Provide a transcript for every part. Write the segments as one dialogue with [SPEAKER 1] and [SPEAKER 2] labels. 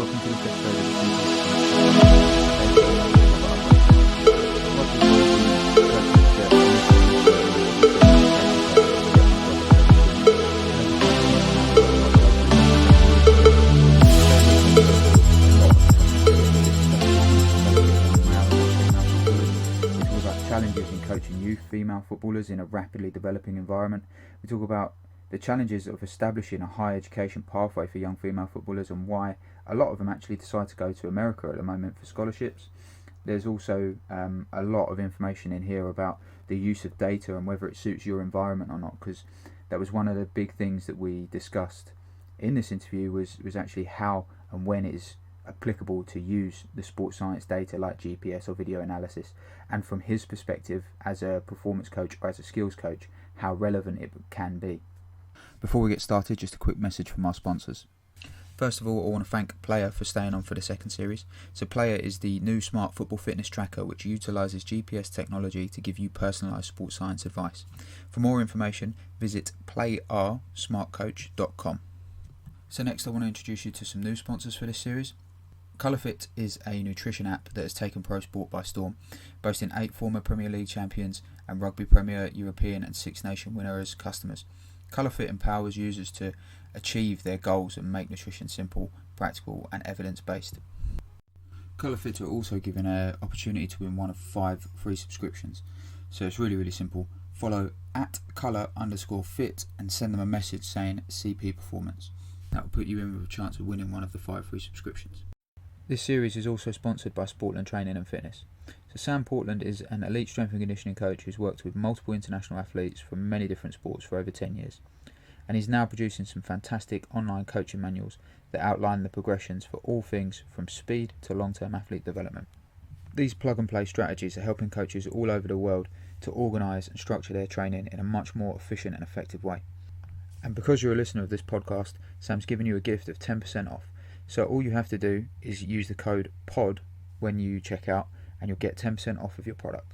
[SPEAKER 1] welcome to this episode of the challenges in coaching youth female footballers in a rapidly developing environment. We talk about the challenges of establishing a higher education pathway for young female footballers and why a lot of them actually decide to go to America at the moment for scholarships. There's also a lot of information in here about the use of data and whether it suits your environment or not, because that was one of the big things that we discussed in this interview was actually how and when it is applicable to use the sports science data like GPS or video analysis, and from his perspective as a performance coach or as a skills coach, how relevant it can be. Before we get started, just a quick message from our sponsors. First of all, I want to thank Player for staying on for the second series. So Player is the new smart football fitness tracker which utilises GPS technology to give you personalised sports science advice. For more information, visit playarsmartcoach.com. So next I want to introduce you to some new sponsors for this series. ColourFit is a nutrition app that has taken pro sport by storm, boasting 8 former Premier League champions and Rugby Premier, European and Six Nation winners as customers. ColourFit empowers users to achieve their goals and make nutrition simple, practical and evidence-based. ColourFit are also given an opportunity to win one of 5 free subscriptions. So it's really simple. Follow @colour_fit and send them a message saying CP Performance. That will put you in with a chance of winning one of the 5 free subscriptions. This series is also sponsored by Sportland Training and Fitness. So Sam Portland is an elite strength and conditioning coach who's worked with multiple international athletes from many different sports for over 10 years. And he's now producing some fantastic online coaching manuals that outline the progressions for all things from speed to long-term athlete development. These plug-and-play strategies are helping coaches all over the world to organise and structure their training in a much more efficient and effective way. And because you're a listener of this podcast, Sam's given you a gift of 10% off. So all you have to do is use the code POD when you check out and you'll get 10% off of your product.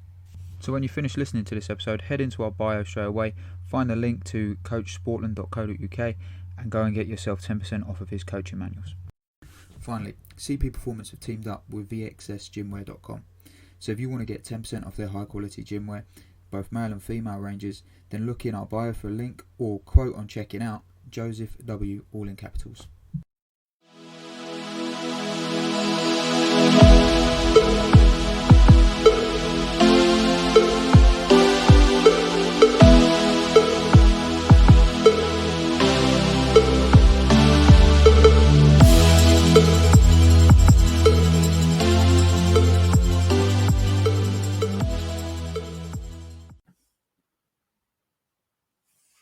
[SPEAKER 1] So when you finish listening to this episode, head into our bio straight away, find the link to coachsportland.co.uk and go and get yourself 10% off of his coaching manuals. Finally, CP Performance have teamed up with vxsgymwear.com. So if you want to get 10% off their high quality gymwear, both male and female ranges, then look in our bio for a link or quote on checking out Joseph W, all in capitals.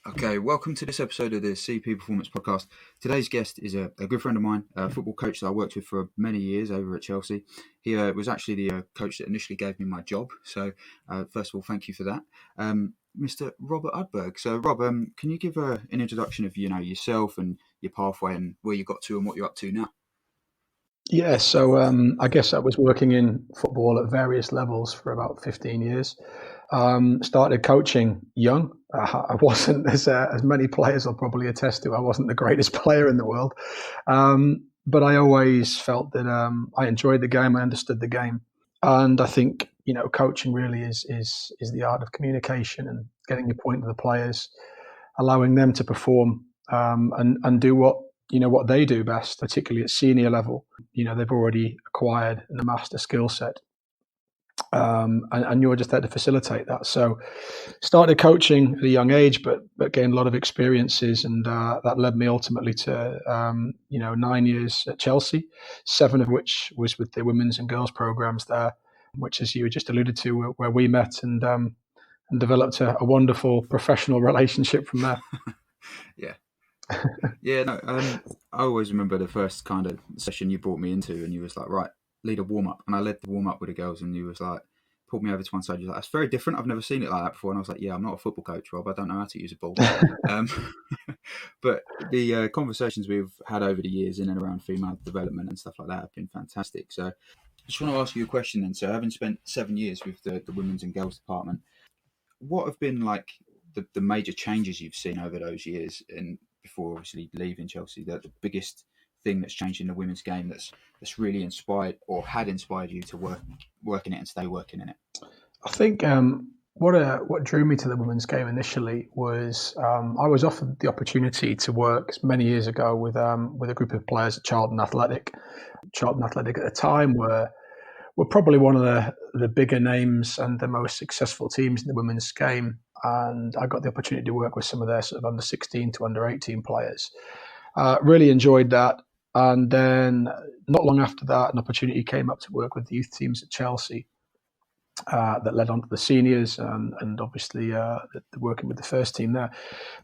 [SPEAKER 1] Okay, welcome to this episode of the CP Performance Podcast. Today's guest is a good friend of mine, a football coach that I worked with for many years over at Chelsea. He was actually the coach that initially gave me my job. So first of all, thank you for that. Mr. Robert Udberg. So Rob, can you give an introduction of yourself and your pathway and where you got to and what you're up to now?
[SPEAKER 2] Yeah, so I guess I was working in football at various levels for about 15 years. Started coaching young. I wasn't, as many players will probably attest to, I wasn't the greatest player in the world. But I always felt that I enjoyed the game, I understood the game. And I think, coaching really is the art of communication and getting your point to the players, allowing them to perform and do what they do best, particularly at senior level. They've already acquired and amassed a skill set. And you're just there to facilitate that. So started coaching at a young age, but gained a lot of experiences, and that led me ultimately to 9 years at Chelsea, 7 of which was with the women's and girls programs there, which, as you just alluded to, where we met and developed a wonderful professional relationship from there.
[SPEAKER 1] Yeah. I always remember the first kind of session you brought me into, and you was like, right, lead a warm-up. And I led the warm-up with the girls, and you was like, pulled me over to one side. You was like, that's very different. I've never seen it like that before. And I was like, yeah, I'm not a football coach, Rob. I don't know how to use a ball. But the conversations we've had over the years in and around female development and stuff like that have been fantastic. So I just want to ask you a question then. So having spent 7 years with the women's and girls department, what have been like the major changes you've seen over those years, and before obviously leaving Chelsea, the biggest thing that's changed in the women's game that's really inspired or had inspired you to work in it and stay working in it?
[SPEAKER 2] I think what drew me to the women's game initially was I was offered the opportunity to work many years ago with a group of players at Charlton Athletic. Charlton Athletic at the time were probably one of the bigger names and the most successful teams in the women's game. And I got the opportunity to work with some of their sort of under 16 to under 18 players. Really enjoyed that. And then not long after that, an opportunity came up to work with the youth teams at Chelsea that led on to the seniors and obviously working with the first team there.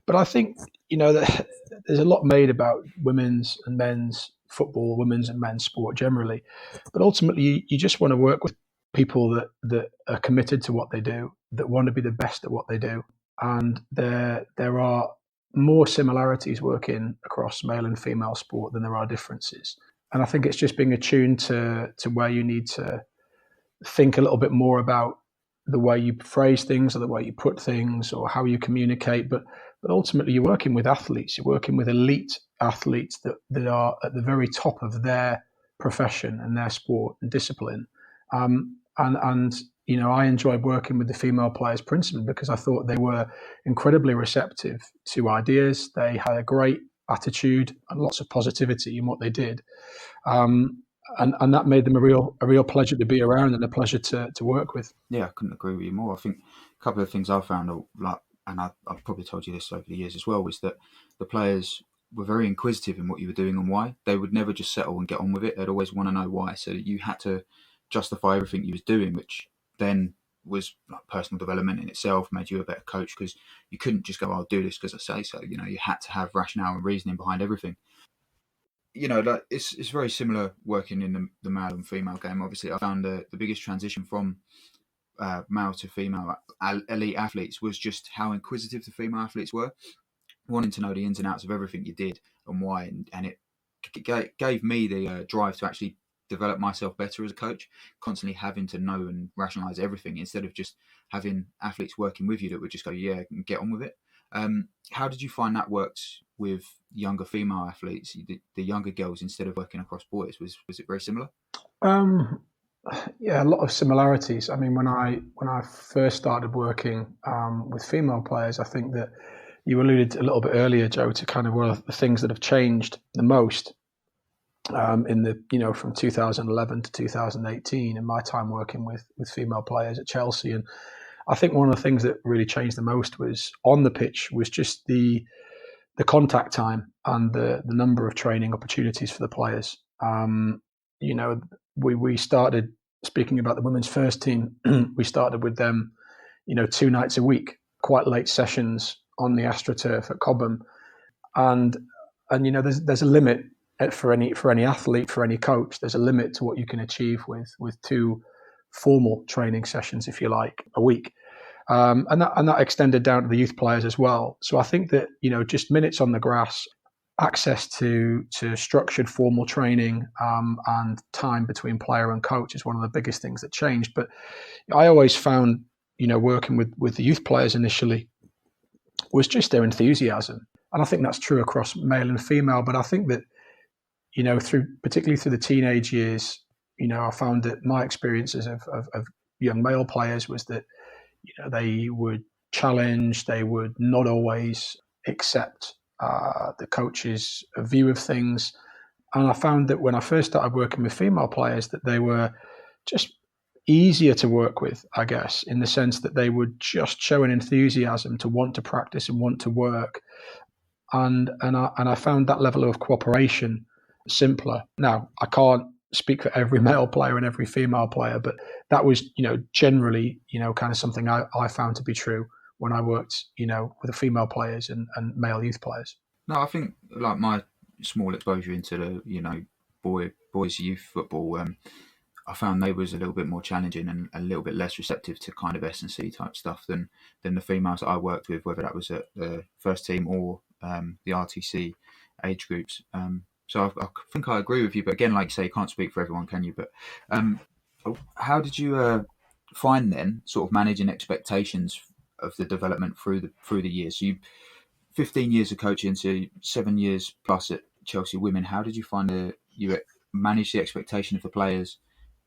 [SPEAKER 2] But I think, there's a lot made about women's and men's football, women's and men's sport generally. But ultimately, you just want to work with people that are committed to what they do, that want to be the best at what they do. And there are more similarities working across male and female sport than there are differences. And I think it's just being attuned to where you need to think a little bit more about the way you phrase things or the way you put things or how you communicate. But ultimately, you're working with athletes. You're working with elite athletes that are at the very top of their profession and their sport and discipline. And I enjoyed working with the female players principally because I thought they were incredibly receptive to ideas. They had a great attitude and lots of positivity in what they did. And that made them a real pleasure to be around and a pleasure to work with.
[SPEAKER 1] Yeah, I couldn't agree with you more. I think a couple of things I've found, and I've probably told you this over the years as well, was that the players were very inquisitive in what you were doing and why. They would never just settle and get on with it. They'd always want to know why. So that you had to justify everything you was doing, which then was like personal development in itself, made you a better coach because you couldn't just go, I'll do this because I say so. You had to have rationale and reasoning behind everything. Like it's very similar working in the male and female game. Obviously, I found the biggest transition from male to female elite athletes was just how inquisitive the female athletes were, wanting to know the ins and outs of everything you did and why, and it gave me the drive to actually develop myself better as a coach, constantly having to know and rationalize everything instead of just having athletes working with you that would just go, yeah, and get on with it. How did you find that worked with younger female athletes, the younger girls, instead of working across boys? Was it very similar?
[SPEAKER 2] Yeah, a lot of similarities. I mean, when I first started working with female players, I think that you alluded a little bit earlier, Joe, to kind of one of the things that have changed the most in the from 2011 to 2018 in my time working with female players at Chelsea. And I think one of the things that really changed the most was on the pitch was just the contact time and the number of training opportunities for the players. We started speaking about the women's first team. We started with them, 2 nights a week, quite late sessions on the AstroTurf at Cobham, and there's a limit for any athlete, for any coach. There's a limit to what you can achieve with 2 formal training sessions, if you like, a week. And that extended down to the youth players as well. So I think that, just minutes on the grass, access to structured formal training and time between player and coach is one of the biggest things that changed. But I always found, working with the youth players initially was just their enthusiasm. And I think that's true across male and female. But I think that, particularly through the teenage years, I found that my experiences of young male players was that, they would challenge, they would not always accept the coach's view of things. And I found that when I first started working with female players, that they were just easier to work with, I guess, in the sense that they would just show an enthusiasm to want to practice and want to work. And I found that level of cooperation simpler. Now, I can't speak for every male player and every female player, but that was, generally, kind of something I found to be true when I worked, with the female players and male youth players.
[SPEAKER 1] No, I think like my small exposure into the, boys youth football, I found they was a little bit more challenging and a little bit less receptive to kind of S&C type stuff than the females that I worked with, whether that was at the first team or the RTC age groups. So I think I agree with you, but again, like you say, you can't speak for everyone, can you? But how did you find then sort of managing expectations of the development through the years? So you 15 years of coaching, so 7 years plus at Chelsea women. How did you find you manage the expectation of the players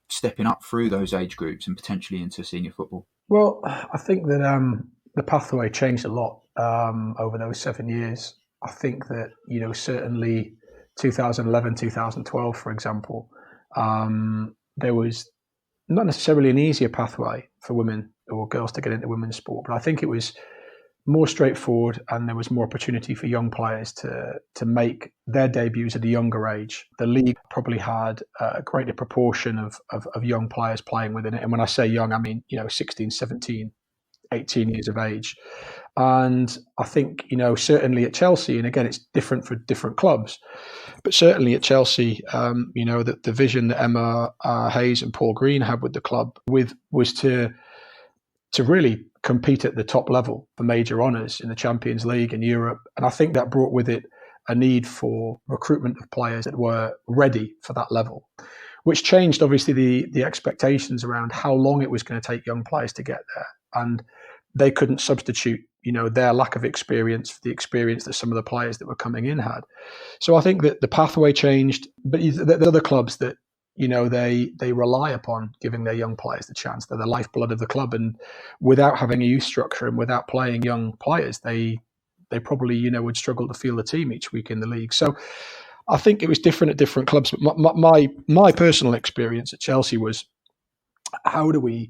[SPEAKER 1] stepping up through those age groups and potentially into senior football?
[SPEAKER 2] Well, I think that the pathway changed a lot over those 7 years. I think that, certainly 2011, 2012, for example, there was not necessarily an easier pathway for women or girls to get into women's sport, but I think it was more straightforward, and there was more opportunity for young players to make their debuts at a younger age. The league probably had a greater proportion of young players playing within it. And when I say young, I mean, 16, 17, 18 years of age. And I think, certainly at Chelsea, and again, it's different for different clubs, but certainly at Chelsea, the vision that Emma Hayes and Paul Green had with the club was to really compete at the top level for major honours in the Champions League and Europe. And I think that brought with it a need for recruitment of players that were ready for that level, which changed obviously the expectations around how long it was going to take young players to get there. And they couldn't substitute, their lack of experience for the experience that some of the players that were coming in had. So I think that the pathway changed, but the other clubs that, they rely upon giving their young players the chance. They're the lifeblood of the club, and without having a youth structure and without playing young players, they probably would struggle to field the team each week in the league. So I think it was different at different clubs. But my personal experience at Chelsea was how do we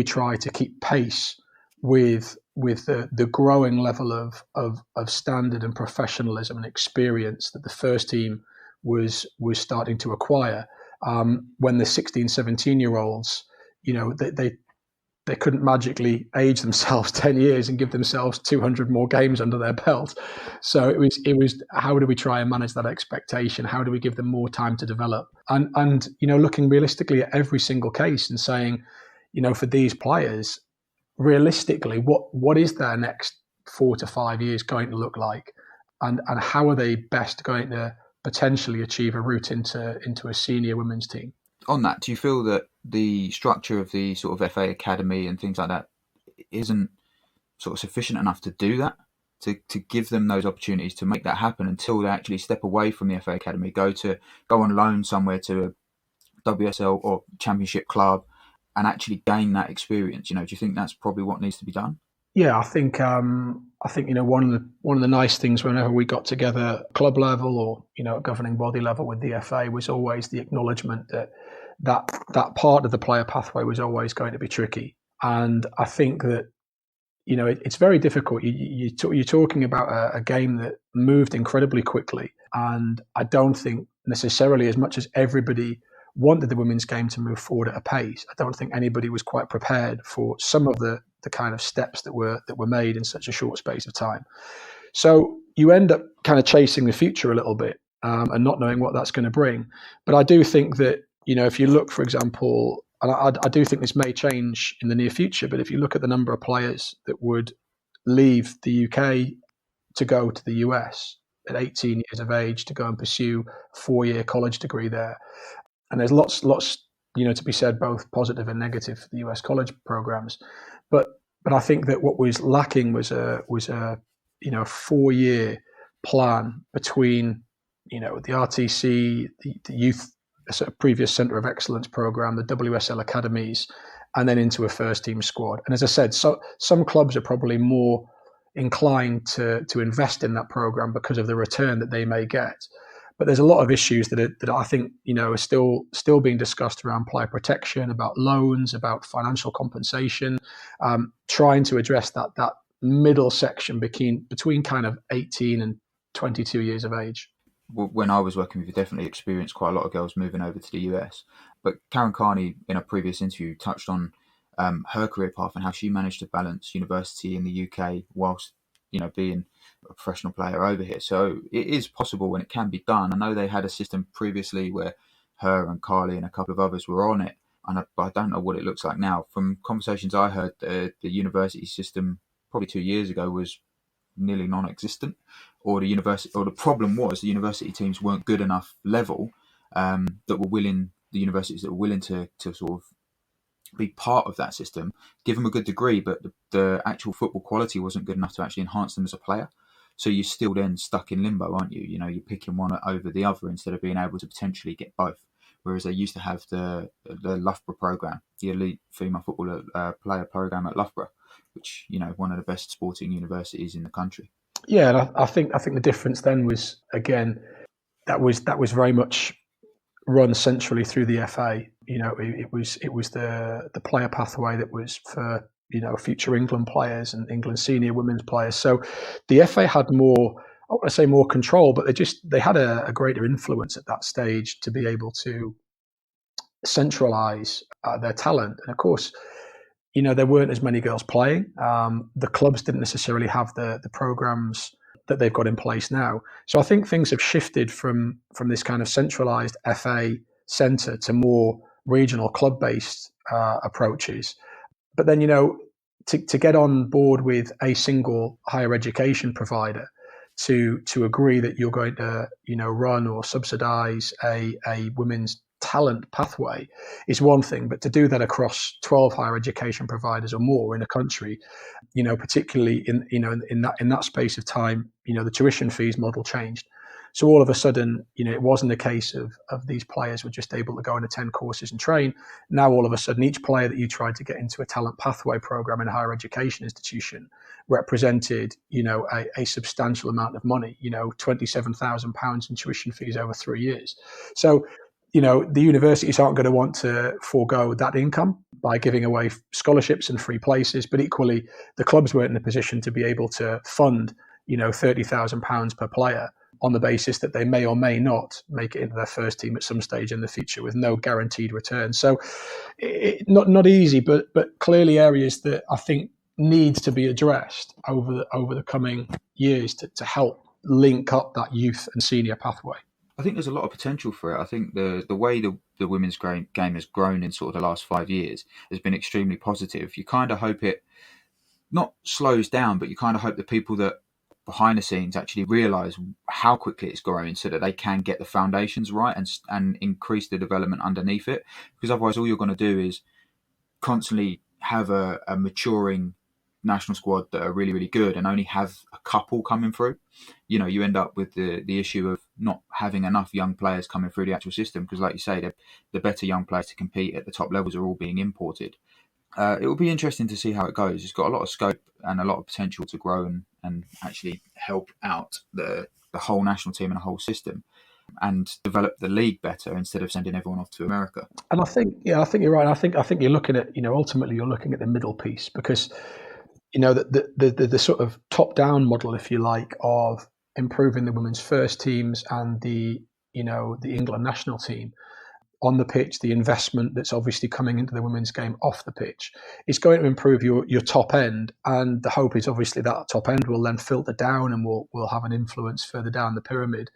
[SPEAKER 2] try to keep pace with the growing level of standard and professionalism and experience that the first team was starting to acquire. When the 16, 17-year-olds, they couldn't magically age themselves 10 years and give themselves 200 more games under their belt. So it was how do we try and manage that expectation? How do we give them more time to develop? And looking realistically at every single case and saying, for these players, realistically, what is their next 4 to 5 years going to look like? And how are they best going to potentially achieve a route into a senior women's team?
[SPEAKER 1] On that, do you feel that the structure of the sort of FA Academy and things like that isn't sort of sufficient enough to do that, to give them those opportunities to make that happen until they actually step away from the FA Academy, go on loan somewhere to a WSL or Championship club and actually gain that experience? Do you think that's probably what needs to be done?
[SPEAKER 2] Yeah, I think one of the nice things whenever we got together club level or at governing body level with the FA was always the acknowledgement that part of the player pathway was always going to be tricky. And I think that it's very difficult. You're talking about a game that moved incredibly quickly, and I don't think necessarily as much as everybody wanted the women's game to move forward at a pace, I don't think anybody was quite prepared for some of the kind of steps that were made in such a short space of time. So you end up kind of chasing the future a little bit and not knowing what that's going to bring. But I do think that, if you look, for example, and I do think this may change in the near future, but if you look at the number of players that would leave the UK to go to the US at 18 years of age to go and pursue a 4-year college degree there, and there's lots to be said, both positive and negative for the US college programs, but I think that what was lacking was a 4-year plan between the RTC, the youth, sort of previous Centre of Excellence program, the WSL academies, and then into a first team squad. And as I said, so some clubs are probably more inclined to invest in that program because of the return that they may get. But there's a lot of issues that I think are still being discussed around player protection, about loans, about financial compensation, trying to address that middle section between kind of 18 and 22 years of age.
[SPEAKER 1] When I was working with you, definitely experienced quite a lot of girls moving over to the US. But Karen Carney, in a previous interview, touched on her career path and how she managed to balance university in the UK whilst being a professional player over here. So it is possible and it can be done. I know they had a system previously where her and Carly and a couple of others were on it, and I don't know what it looks like now. From conversations I heard, the university system probably 2 years ago was nearly non-existent, or the problem was the university teams weren't good enough level the universities that were willing to sort of be part of that system, give them a good degree, but the actual football quality wasn't good enough to actually enhance them as a player. So you're still then stuck in limbo, aren't you? You're picking one over the other instead of being able to potentially get both. Whereas they used to have the Loughborough program, the elite female football player program at Loughborough, which one of the best sporting universities in the country.
[SPEAKER 2] Yeah, and I think the difference then was, again, that was very much run centrally through the FA. It was the player pathway that was for future England players and England senior women's players. So the FA had more, I want to say more control, but they had a greater influence at that stage to be able to centralise their talent. And of course, there weren't as many girls playing. The clubs didn't necessarily have the programs that they've got in place now. So I think things have shifted from this kind of centralised FA centre to more regional club-based approaches. But then, to get on board with a single higher education provider to agree that you're going to, run or subsidise a women's talent pathway is one thing, but to do that across 12 higher education providers or more in a country, particularly in that space of time, the tuition fees model changed. So all of a sudden, it wasn't a case of these players were just able to go and attend courses and train. Now all of a sudden, each player that you tried to get into a talent pathway program in a higher education institution represented, a substantial amount of money, £27,000 in tuition fees over 3 years. So the universities aren't going to want to forego that income by giving away scholarships and free places, but equally the clubs weren't in a position to be able to fund, £30,000 per player on the basis that they may or may not make it into their first team at some stage in the future with no guaranteed return. So not easy, but clearly areas that I think needs to be addressed over the coming years to help link up that youth and senior pathway.
[SPEAKER 1] I think there's a lot of potential for it. I think the way the women's game has grown in sort of the last 5 years has been extremely positive. You kind of hope it not slows down, but you kind of hope the people that behind the scenes actually realise how quickly it's growing so that they can get the foundations right and increase the development underneath it. Because otherwise all you're going to do is constantly have a maturing national squad that are really, really good and only have a couple coming through. You end up with the issue of not having enough young players coming through the actual system because, like you say, the better young players to compete at the top levels are all being imported. It will be interesting to see how it goes. It's got a lot of scope and a lot of potential to grow and actually help out the whole national team and the whole system and develop the league better instead of sending everyone off to America.
[SPEAKER 2] And I think you're right. I think you're looking at, ultimately you're looking at the middle piece because, the sort of top-down model, if you like, of improving the women's first teams and the England national team on the pitch, the investment that's obviously coming into the women's game off the pitch is going to improve your top end. And the hope is obviously that top end will then filter down and will have an influence further down the pyramid.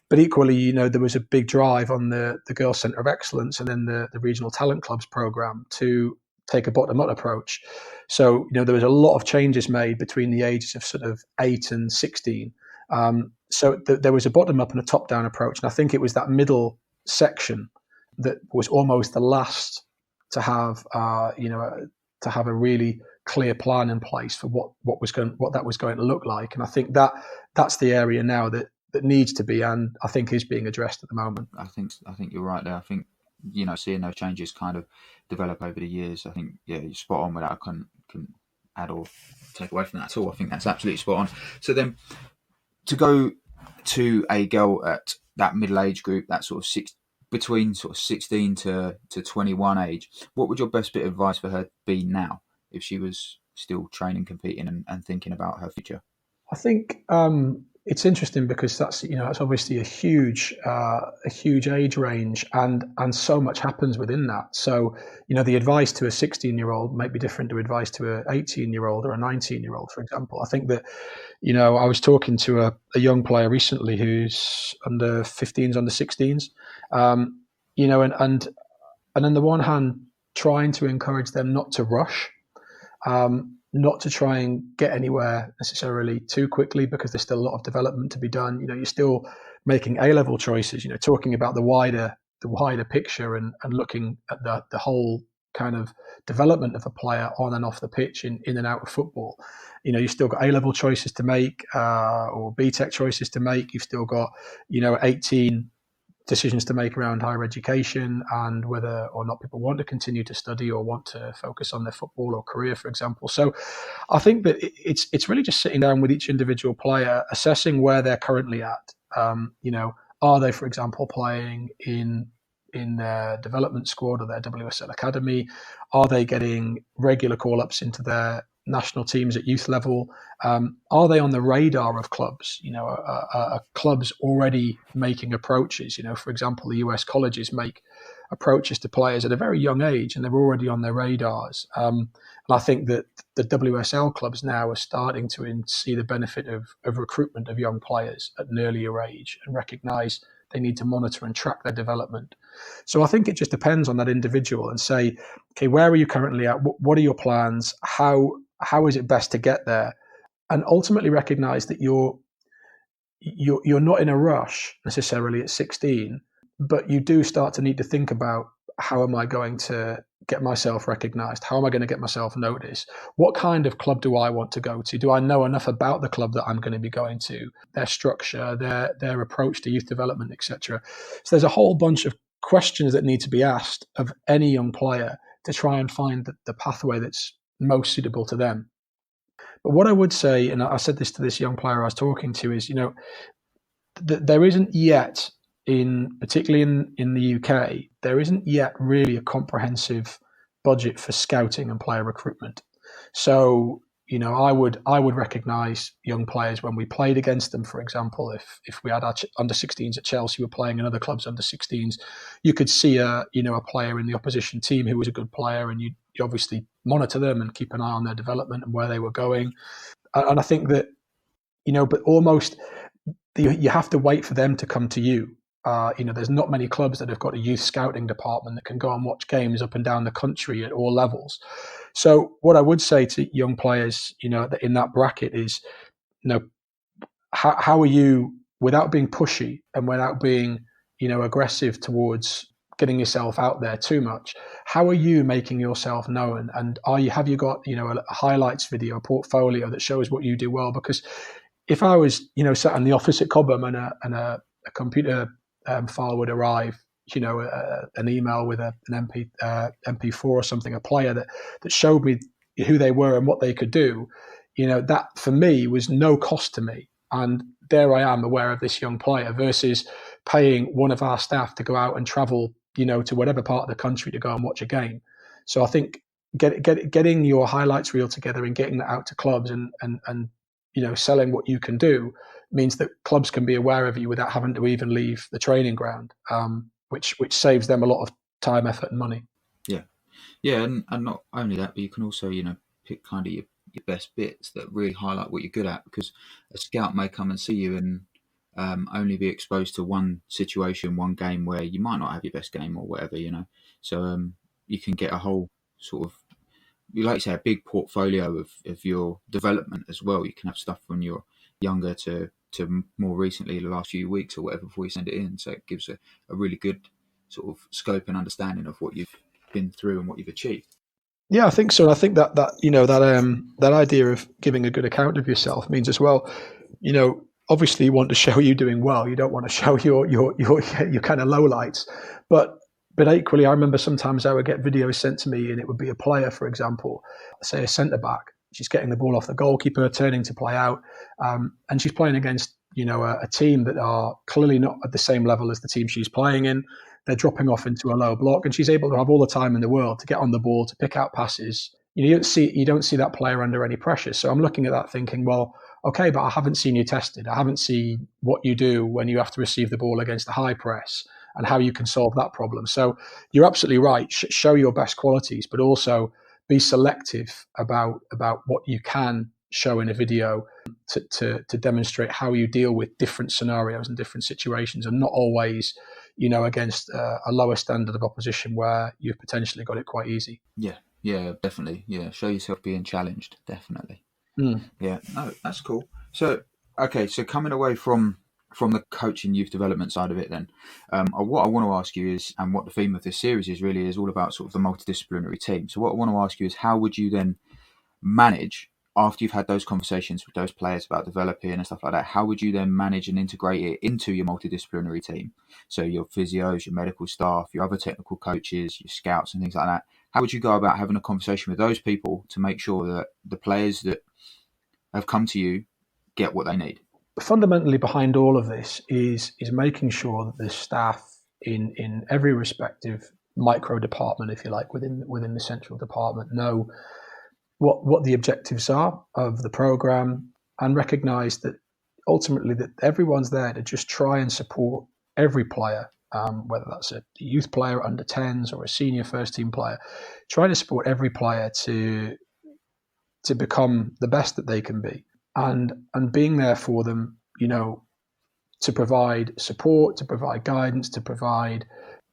[SPEAKER 2] But equally, there was a big drive on the Girls Centre of Excellence and then the Regional Talent Clubs programme to take a bottom-up approach. So, there was a lot of changes made between the ages of sort of 8 and 16. So there was a bottom-up and a top-down approach. And I think it was that middle section that was almost the last to have, to have a really clear plan in place for what that was going to look like. And I think that's the area now that needs to be, and I think is being addressed at the moment.
[SPEAKER 1] I think you're right there. I think, seeing those changes kind of develop over the years, I think, you're spot on with that. I couldn't add or take away from that at all. I think that's absolutely spot on. So then to go to a girl at that middle age group, that sort of between sort of 16 to 21 age, what would your best bit of advice for her be now if she was still training, competing and thinking about her future?
[SPEAKER 2] I think it's interesting because that's obviously a huge age range and so much happens within that. So, the advice to a 16-year-old might be different to advice to an 18-year-old or a 19-year-old, for example. I think that, I was talking to a young player recently who's under 15s, under 16s, and on the one hand, trying to encourage them not to rush, not to try and get anywhere necessarily too quickly because there's still a lot of development to be done. You're still making A-level choices, talking about the wider picture and looking at the whole kind of development of a player on and off the pitch in and out of football. You've still got A-level choices to make, or BTEC choices to make. You've still got, 18 decisions to make around higher education and whether or not people want to continue to study or want to focus on their football or career, for example. So I think that it's really just sitting down with each individual player, assessing where they're currently at. Are they, for example, playing in their development squad or their WSL academy? Are they getting regular call-ups into their national teams at youth level? Are they on the radar of clubs? Are clubs already making approaches? For example, the US colleges make approaches to players at a very young age, and they're already on their radars. And I think that the WSL clubs now are starting to see the benefit of recruitment of young players at an earlier age and recognise they need to monitor and track their development. So I think it just depends on that individual and say, okay, where are you currently at? What are your plans? How is it best to get there? And ultimately recognise that you're not in a rush necessarily at 16, but you do start to need to think about, how am I going to get myself recognised? How am I going to get myself noticed? What kind of club do I want to go to? Do I know enough about the club that I'm going to be going to, their structure, their approach to youth development, etc.? So there's a whole bunch of questions that need to be asked of any young player to try and find the pathway that's most suitable to them. But what I would say, and I said this to this young player I was talking to, is, there isn't yet, particularly in the UK, there isn't yet really a comprehensive budget for scouting and player recruitment. So, I would recognise young players when we played against them. For example, if we had our under 16s at Chelsea were playing in other clubs under 16s, you could see a player in the opposition team who was a good player, and you obviously monitor them and keep an eye on their development and where they were going. And I think that, but almost you have to wait for them to come to you. There's not many clubs that have got a youth scouting department that can go and watch games up and down the country at all levels. So what I would say to young players, in that bracket is, how are you, without being pushy and without being, aggressive towards getting yourself out there too much, how are you making yourself known? And have you got, a highlights video, a portfolio that shows what you do well? Because if I was, sat in the office at Cobham and a computer file would arrive, an email with an MP4 or something, a player that showed me who they were and what they could do, that for me was no cost to me. And there I am, aware of this young player, versus paying one of our staff to go out and travel, to whatever part of the country to go and watch a game. So I think getting your highlights reel together and getting that out to clubs and selling what you can do means that clubs can be aware of you without having to even leave the training ground, which saves them a lot of time, effort, and money.
[SPEAKER 1] Yeah, and not only that, but you can also, pick kind of your best bits that really highlight what you're good at, because a scout may come and see you and only be exposed to one situation, one game where you might not have your best game or whatever, So you can get a whole sort of, you like to say, a big portfolio of your development as well. You can have stuff when you're younger to more recently, the last few weeks or whatever, before you send it in. So it gives a really good sort of scope and understanding of what you've been through and what you've achieved.
[SPEAKER 2] Yeah, I think so. I think that idea of giving a good account of yourself means as well, obviously you want to show you doing well. You don't want to show your kind of lowlights, but equally, I remember sometimes I would get videos sent to me, and it would be a player, for example, say a centre back. She's getting the ball off the goalkeeper, turning to play out, and she's playing against a team that are clearly not at the same level as the team she's playing in. They're dropping off into a low block, and she's able to have all the time in the world to get on the ball, to pick out passes. You don't see that player under any pressure. So I'm looking at that thinking, well, okay, but I haven't seen you tested. I haven't seen what you do when you have to receive the ball against a high press and how you can solve that problem. So you're absolutely right. Show your best qualities, but also be selective about what you can show in a video to demonstrate how you deal with different scenarios and different situations, and not always, against a lower standard of opposition where you've potentially got it quite easy.
[SPEAKER 1] Yeah, definitely. Yeah, show yourself being challenged, definitely.
[SPEAKER 2] Mm.
[SPEAKER 1] Yeah, no, that's cool. So, okay, so coming away from from the coaching youth development side of it, then what I want to ask you is, and what the theme of this series is really, is all about sort of the multidisciplinary team. So what I want to ask you is, how would you then manage, after you've had those conversations with those players about developing and stuff like that, how would you then manage and integrate it into your multidisciplinary team? So your physios, your medical staff, your other technical coaches, your scouts and things like that. How would you go about having a conversation with those people to make sure that the players that have come to you get what they need?
[SPEAKER 2] Fundamentally behind all of this is making sure that the staff in every respective micro department, if you like, within the central department, know what the objectives are of the program, and recognise that ultimately that everyone's there to just try and support every player, whether that's a youth player under 10s or a senior first team player, trying to support every player to become the best that they can be. And being there for them, to provide support, to provide guidance, to provide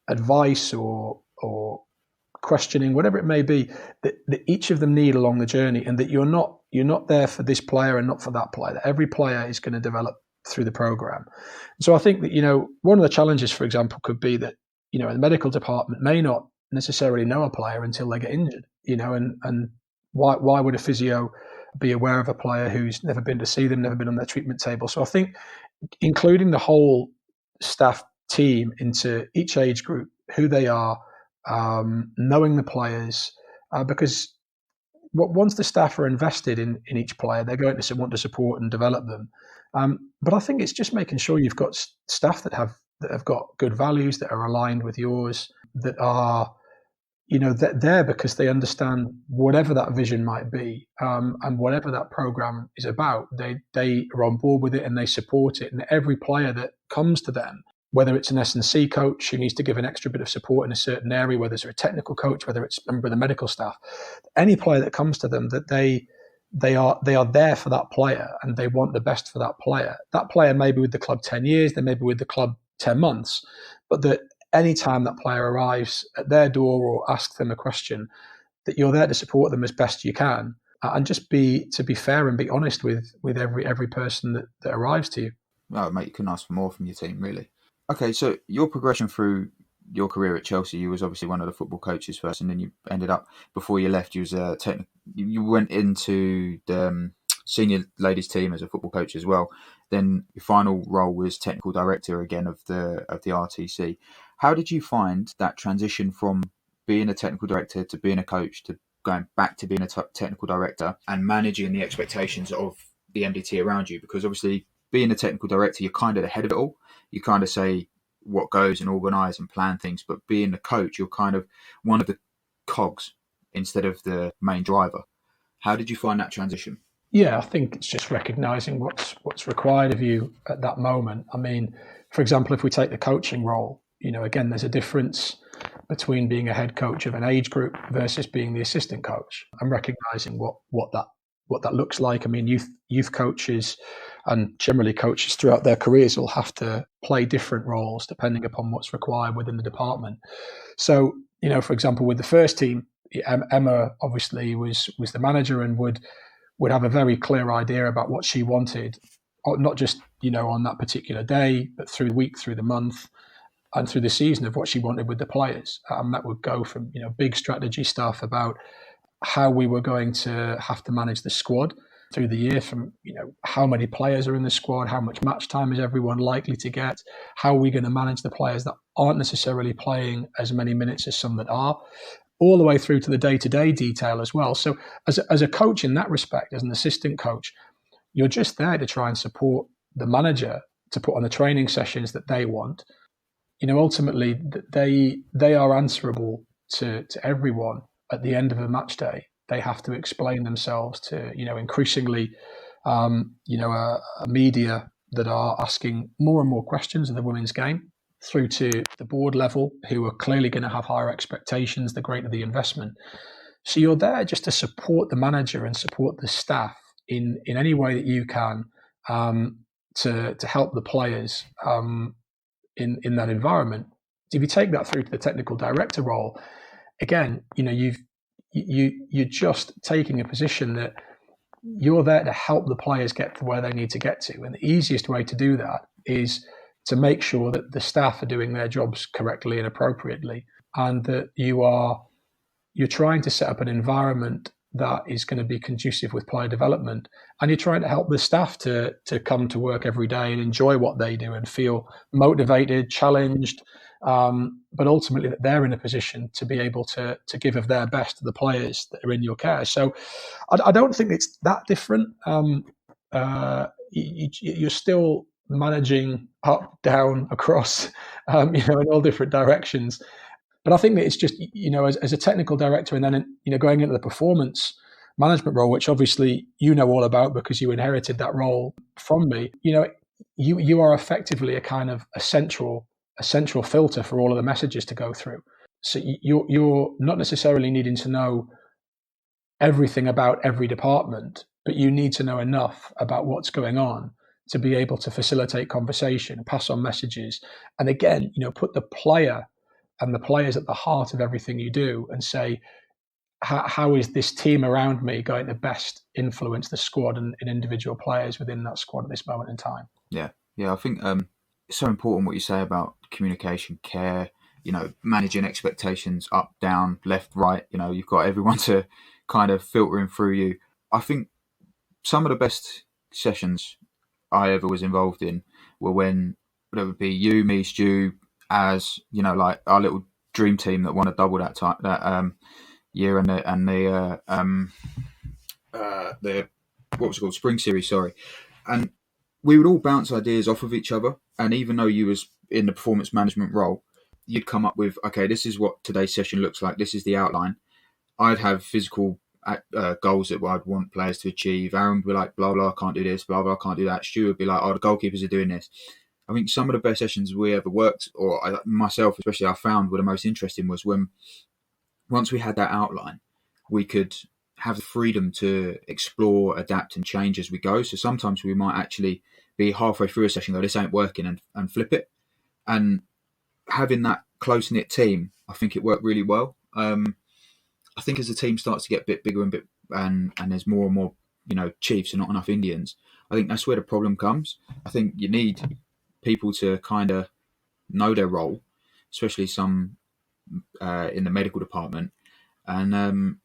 [SPEAKER 2] advice or questioning, whatever it may be, that each of them need along the journey, and that you're not there for this player and not for that player. That every player is going to develop through the program. So I think that one of the challenges, for example, could be that the medical department may not necessarily know a player until they get injured. And why would a physio be aware of a player who's never been to see them, never been on their treatment table? So I think including the whole staff team into each age group, who they are, knowing the players, because once the staff are invested in each player, they're going to want to support and develop them. But I think it's just making sure you've got staff that have got good values, that are aligned with yours, that are they're because they understand whatever that vision might be, and whatever that program is about, they are on board with it and they support it. And every player that comes to them, whether it's an S&C coach who needs to give an extra bit of support in a certain area, whether it's a technical coach, whether it's a member of the medical staff, any player that comes to them, that they are there for that player and they want the best for that player. That player may be with the club 10 years, they may be with the club 10 months, but that any time that player arrives at their door or asks them a question, that you're there to support them as best you can, and just be fair and be honest with every person that arrives to you.
[SPEAKER 1] Oh, mate, you couldn't ask for more from your team, really. Okay, so your progression through your career at Chelsea, you was obviously one of the football coaches first, and then you ended up, before you left, you went into the senior ladies team as a football coach as well. Then your final role was technical director again of the RTC. How did you find that transition from being a technical director to being a coach to going back to being a technical director and managing the expectations of the MDT around you? Because obviously, being a technical director, you're kind of the head of it all. You kind of say what goes and organise and plan things. But being a coach, you're kind of one of the cogs instead of the main driver. How did you find that transition?
[SPEAKER 2] Yeah, I think it's just recognising what's required of you at that moment. I mean, for example, if we take the coaching role, again, there's a difference between being a head coach of an age group versus being the assistant coach, and recognising what that looks like. I mean, youth coaches and generally coaches throughout their careers will have to play different roles depending upon what's required within the department. So, for example, with the first team, Emma obviously was the manager and would have a very clear idea about what she wanted, not just on that particular day, but through the week, through the month, and through the season, of what she wanted with the players. That would go from big strategy stuff about how we were going to have to manage the squad through the year, from how many players are in the squad, how much match time is everyone likely to get, how are we going to manage the players that aren't necessarily playing as many minutes as some that are, all the way through to the day-to-day detail as well. So as a coach in that respect, as an assistant coach, you're just there to try and support the manager to put on the training sessions that they want. Ultimately, they are answerable to everyone at the end of a match day. They have to explain themselves to, increasingly, a media that are asking more and more questions of the women's game, through to the board level, who are clearly going to have higher expectations the greater the investment. So you're there just to support the manager and support the staff in any way that you can, to help the players in that environment. If you take that through to the technical director role, again, you're just taking a position that you're there to help the players get to where they need to get to. And the easiest way to do that is to make sure that the staff are doing their jobs correctly and appropriately, and that you're trying to set up an environment that is going to be conducive with player development, and you're trying to help the staff to come to work every day and enjoy what they do and feel motivated, challenged, but ultimately that they're in a position to be able to give of their best to the players that are in your care. So I don't think it's that different. You're still managing up, down, across, in all different directions. But I think that it's just, as a technical director, and then, going into the performance management role, which obviously you know all about because you inherited that role from me, you are effectively a kind of a central filter for all of the messages to go through. So you're not necessarily needing to know everything about every department, but you need to know enough about what's going on to be able to facilitate conversation, pass on messages, and again, put the player and the players at the heart of everything you do, and say, how is this team around me going to best influence the squad and individual players within that squad at this moment in time?
[SPEAKER 1] Yeah. I think it's so important what you say about communication, care, managing expectations up, down, left, right. You've got everyone to kind of filtering through you. I think some of the best sessions I ever was involved in were when there would be you, me, Stu, as like our little dream team that won a double that year, and the what was it called, Spring Series, sorry, and we would all bounce ideas off of each other. And even though you was in the performance management role, you'd come up with, okay, this is what today's session looks like. This is the outline. I'd have physical goals that I'd want players to achieve. Aaron would be like, blah, blah, I can't do this, blah, blah, I can't do that. Stu would be like, oh, the goalkeepers are doing this. I think some of the best sessions we ever worked, or myself especially, I found were the most interesting was when, once we had that outline, we could have the freedom to explore, adapt and change as we go. So sometimes we might actually be halfway through a session, go, this ain't working, and flip it. And having that close-knit team, I think it worked really well. I think as the team starts to get a bit bigger and there's more and more, chiefs and not enough Indians, I think that's where the problem comes. I think you need people to kind of know their role, especially some in the medical department, and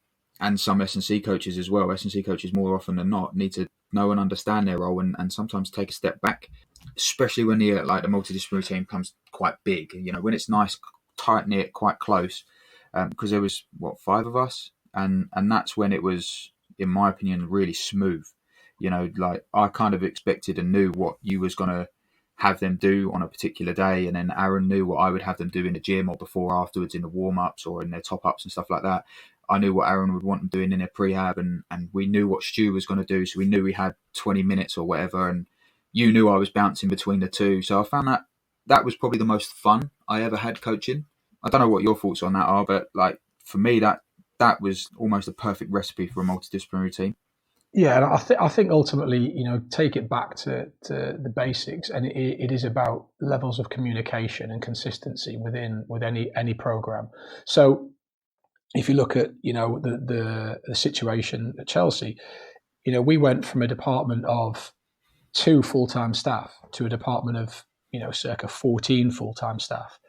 [SPEAKER 1] some S&C coaches as well. S&C coaches more often than not need to know and understand their role, and sometimes take a step back, especially when the multidisciplinary team becomes quite big. When it's nice, tight knit, quite close. Because there was 5 of us, and that's when it was, in my opinion, really smooth. I kind of expected and knew what you was gonna have them do on a particular day, and then Aaron knew what I would have them do in the gym or before or afterwards in the warm-ups or in their top-ups and stuff like that. I knew what Aaron would want them doing in their prehab, and we knew what Stu was going to do, so we knew we had 20 minutes or whatever, and you knew I was bouncing between the two. So I found that was probably the most fun I ever had coaching. I don't know what your thoughts on that are, but for me, that was almost a perfect recipe for a multidisciplinary team.
[SPEAKER 2] Yeah, and I think ultimately, take it back to the basics, and it is about levels of communication and consistency with any program. So if you look at the situation at Chelsea, we went from a department of 2 full-time staff to a department of circa 14 full-time staff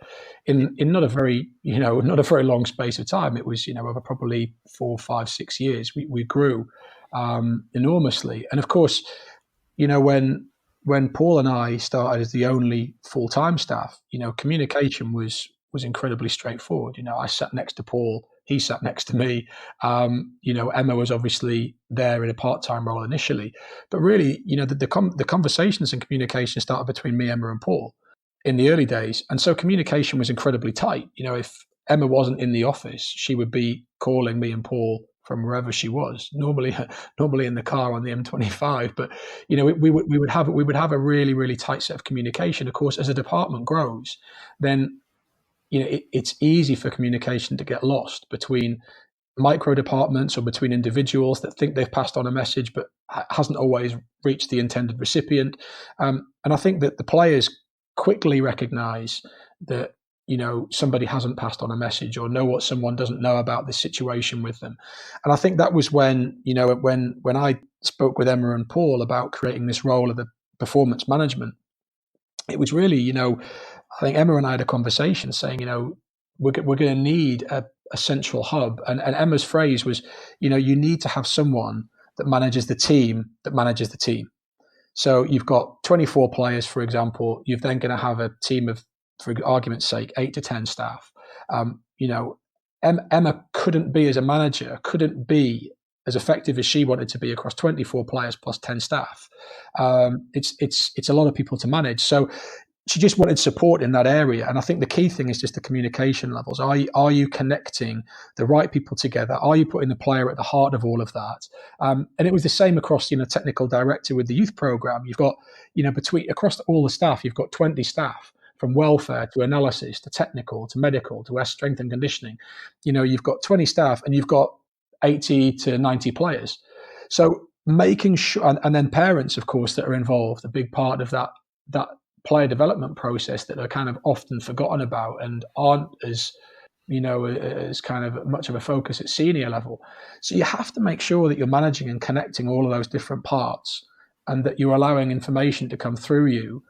[SPEAKER 2] in not a very long space of time. It was over probably 4, 5, 6 years. We grew enormously, and of course, when Paul and I started as the only full-time staff, communication was incredibly straightforward. I sat next to Paul, he sat next to me. Emma was obviously there in a part-time role initially, but really, the conversations and communication started between me, Emma, and Paul in the early days, and so communication was incredibly tight. If Emma wasn't in the office, she would be calling me and Paul from wherever she was, normally in the car on the M25. But we would have a really, really tight set of communication. Of course, as a department grows, then it's easy for communication to get lost between micro departments or between individuals that think they've passed on a message but hasn't always reached the intended recipient. And I think that the players quickly recognize that somebody hasn't passed on a message, or know what someone doesn't know about this situation with them. And I think that was when when I spoke with Emma and Paul about creating this role of the performance management, it was really, I think Emma and I had a conversation saying, we're going to need a central hub. And Emma's phrase was, you need to have someone that manages the team that manages the team. So you've got 24 players, for example. You're then going to have a team of, for argument's sake, 8 to 10 staff. Emma couldn't be, as a manager, couldn't be as effective as she wanted to be across 24 players plus 10 staff. It's a lot of people to manage. So she just wanted support in that area. And I think the key thing is just the communication levels. Are you connecting the right people together? Are you putting the player at the heart of all of that? And it was the same across, technical director with the youth program. You've got, across all the staff, you've got 20 staff, from welfare to analysis to technical to medical to strength and conditioning. You've got 20 staff and you've got 80 to 90 players. So making sure, and then parents, of course, that are involved, a big part of that player development process that are kind of often forgotten about and aren't as kind of much of a focus at senior level. So you have to make sure that you're managing and connecting all of those different parts, and that you're allowing information to come through you,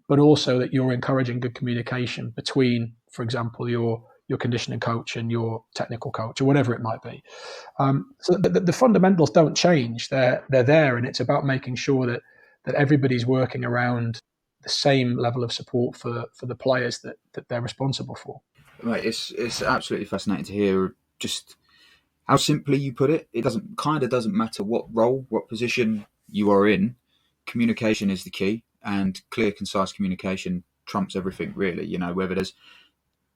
[SPEAKER 2] but also that you're encouraging good communication between, for example, your conditioning coach and your technical coach, or whatever it might be. So the fundamentals don't change; they're there, and it's about making sure that everybody's working around the same level of support for the players that they're responsible for.
[SPEAKER 1] Right, it's absolutely fascinating to hear just how simply you put it. It doesn't matter what role, what position you are in. Communication is the key, and clear, concise communication trumps everything, really. Whether there's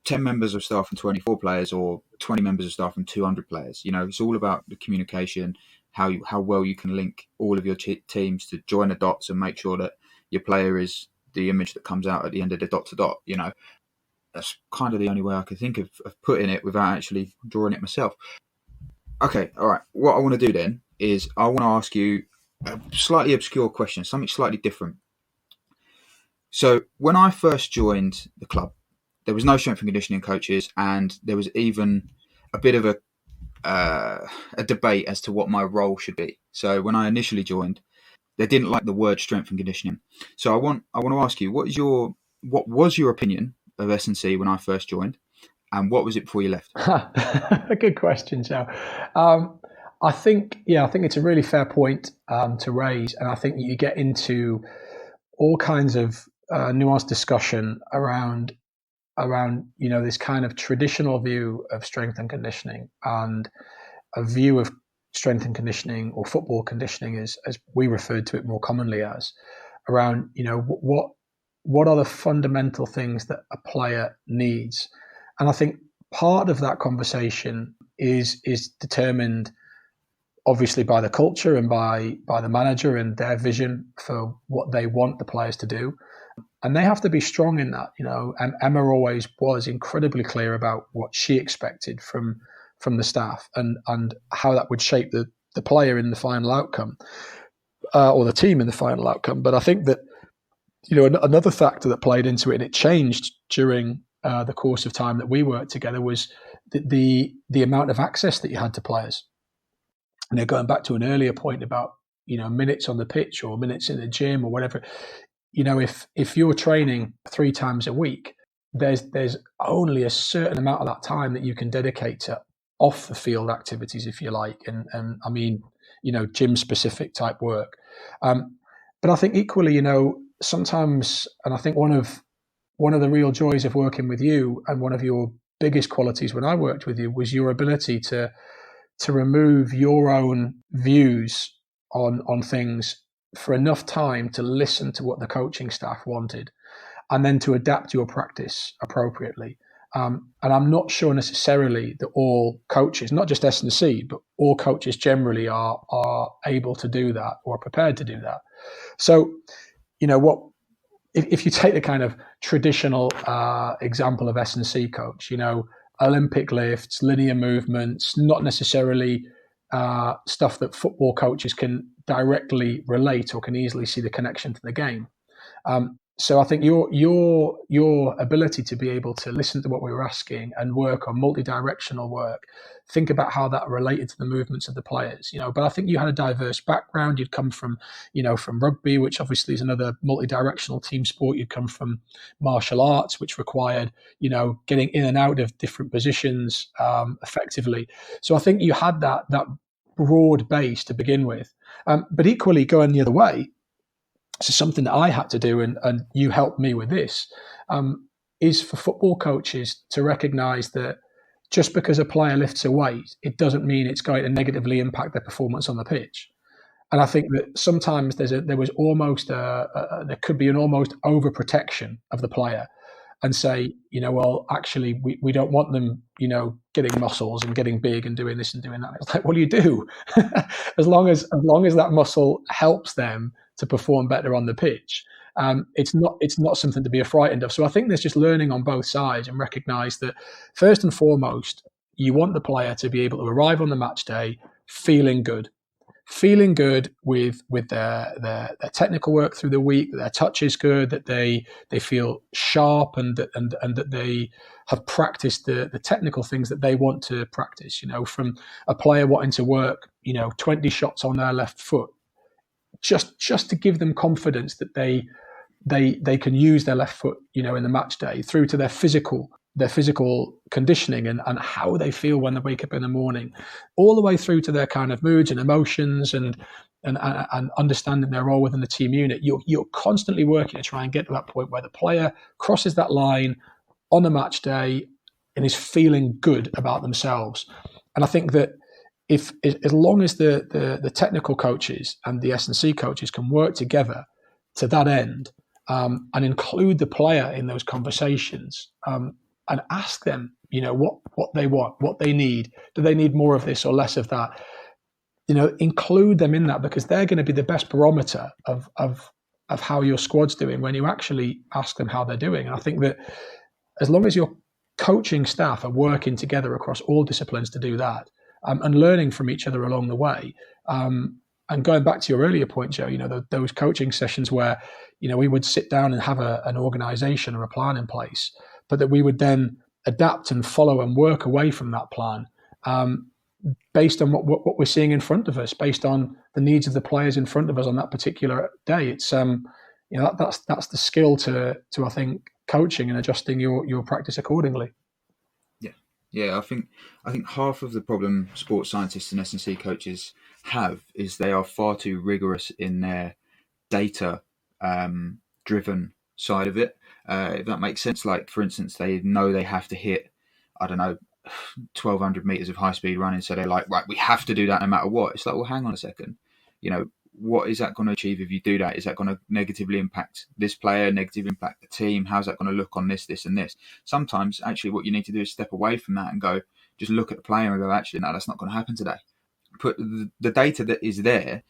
[SPEAKER 1] 10 members of staff and 24 players, or 20 members of staff and 200 players. It's all about the communication, how well you can link all of your teams to join the dots and make sure that your player is the image that comes out at the end of the dot to dot. That's kind of the only way I could think of putting it without actually drawing it myself. Okay, all right. What I want to do then is I want to ask you a slightly obscure question, something slightly different. So when I first joined the club, there was no strength and conditioning coaches, and there was even a bit of a debate as to what my role should be. So when I initially joined, they didn't like the word strength and conditioning. So I want to ask you, what was your opinion of S&C when I first joined, and what was it before you left?
[SPEAKER 2] A good question, Joe. I think it's a really fair point to raise, and I think you get into all kinds of nuanced discussion around this kind of traditional view of strength and conditioning, and a view of strength and conditioning, or football conditioning as we referred to it more commonly as, around what are the fundamental things that a player needs. And I think part of that conversation is determined obviously by the culture and by the manager and their vision for what they want the players to do. And they have to be strong in that. And Emma always was incredibly clear about what she expected from the staff, and how that would shape the player in the final outcome, or the team in the final outcome. But I think that, another factor that played into it, and it changed during the course of time that we worked together, was the amount of access that you had to players. And going back to an earlier point about, minutes on the pitch or minutes in the gym or whatever, if you're training 3 times a week, there's only a certain amount of that time that you can dedicate to off the field activities, if you like, and I mean, gym specific type work. But I think equally, sometimes, and I think one of the real joys of working with you, and one of your biggest qualities when I worked with you, was your ability to remove your own views on things for enough time to listen to what the coaching staff wanted, and then to adapt your practice appropriately. And I'm not sure necessarily that all coaches, not just S&C, but all coaches generally are able to do that, or are prepared to do that. So, if you take the kind of traditional example of S&C coach, Olympic lifts, linear movements, not necessarily stuff that football coaches can directly relate or can easily see the connection to the game. So I think your ability to be able to listen to what we were asking and work on multi-directional work, think about how that related to the movements of the players, But I think you had a diverse background. You'd come from, from rugby, which obviously is another multi-directional team sport. You'd come from martial arts, which required, getting in and out of different positions effectively. So I think you had that broad base to begin with. But equally, going the other way, so something that I had to do, and you helped me with this, is for football coaches to recognise that just because a player lifts a weight, it doesn't mean it's going to negatively impact their performance on the pitch. And I think that sometimes there was almost there could be an almost overprotection of the player, and say, well, actually, we don't want them, getting muscles and getting big and doing this and doing that. It's like, well, you do, as long as that muscle helps them to perform better on the pitch. It's not something to be frightened of. So I think there's just learning on both sides and recognise that first and foremost, you want the player to be able to arrive on the match day feeling good with their technical work through the week, that their touch is good, that they feel sharp, and that they have practiced the technical things that they want to practice. From a player wanting to work 20 shots on their left foot, just to give them confidence that they can use their left foot in the match day, through to their physical conditioning and how they feel when they wake up in the morning, all the way through to their kind of moods and emotions and understanding their role within the team unit. You're constantly working to try and get to that point where the player crosses that line on the match day and is feeling good about themselves. And I think that as long as the technical coaches and the S&C coaches can work together to that end, and include the player in those conversations, and ask them, what they want, what they need. Do they need more of this or less of that? Include them in that, because they're going to be the best barometer of how your squad's doing when you actually ask them how they're doing. And I think that as long as your coaching staff are working together across all disciplines to do that, and learning from each other along the way, and going back to your earlier point, Joe, those coaching sessions where, we would sit down and have an organization or a plan in place, but that we would then adapt and follow and work away from that plan, based on what we're seeing in front of us, based on the needs of the players in front of us on that particular day. It's that's the skill to I think coaching and adjusting your practice accordingly.
[SPEAKER 1] Yeah, I think half of the problem sports scientists and S&C coaches have is they are far too rigorous in their data driven side of it. If that makes sense, like for instance, they know they have to hit, I don't know, 1,200 meters of high speed running, so they're like, right, we have to do that no matter what. It's like, well, hang on a second, what is that going to achieve if you do that? Is that going to negatively impact this player, negatively impact the team? How's that going to look on this, and this? Sometimes, actually, what you need to do is step away from that and go, just look at the player and go, actually, no, that's not going to happen today. Put the data that is there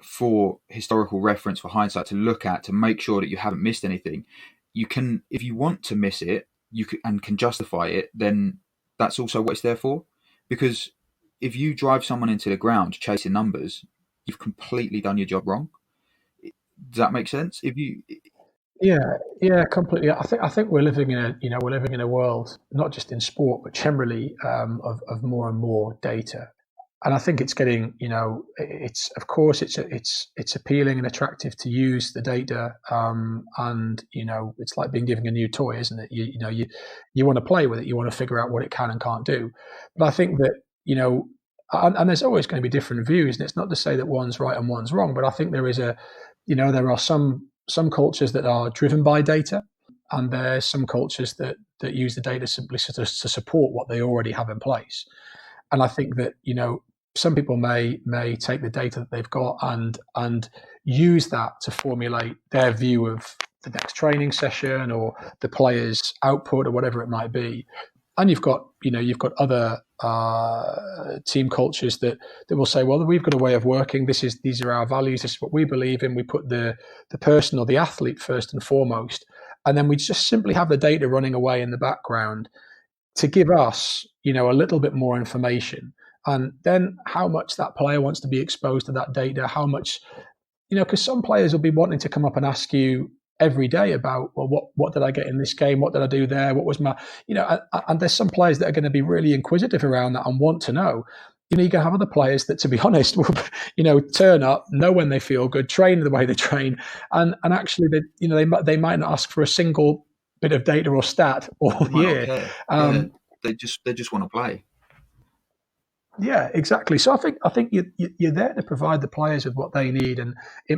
[SPEAKER 1] for historical reference, for hindsight, to look at, to make sure that you haven't missed anything. You can, if you want to miss it, and can justify it, then that's also what it's there for. Because if you drive someone into the ground chasing numbers, you've completely done your job wrong. Does that make sense?
[SPEAKER 2] Yeah, completely. I think we're living in a world, not just in sport, but generally, of more and more data. And I think it's getting, it's appealing and attractive to use the data, and it's like being given a new toy, isn't it? You want to play with it, you want to figure out what it can and can't do. But I think that and there's always going to be different views, and it's not to say that one's right and one's wrong, but I think there is there are some cultures that are driven by data, and there's some cultures that use the data simply to support what they already have in place. And I think that some people may take the data that they've got and use that to formulate their view of the next training session or the player's output or whatever it might be. And you've got other team cultures that will say, well, we've got a way of working. These are our values. This is what we believe in. We put the person or the athlete first and foremost, and then we just simply have the data running away in the background to give us, a little bit more information. And then how much that player wants to be exposed to that data, how much, because some players will be wanting to come up and ask you every day about, well, what did I get in this game? What did I do there? What was my, and there's some players that are going to be really inquisitive around that and want to know. You can have other players that, to be honest, will, turn up, know when they feel good, train the way they train, and actually, they might not ask for a single bit of data or stat all
[SPEAKER 1] They might not
[SPEAKER 2] year.
[SPEAKER 1] care. They just want to play.
[SPEAKER 2] Yeah, exactly. So I think you're there to provide the players with what they need. And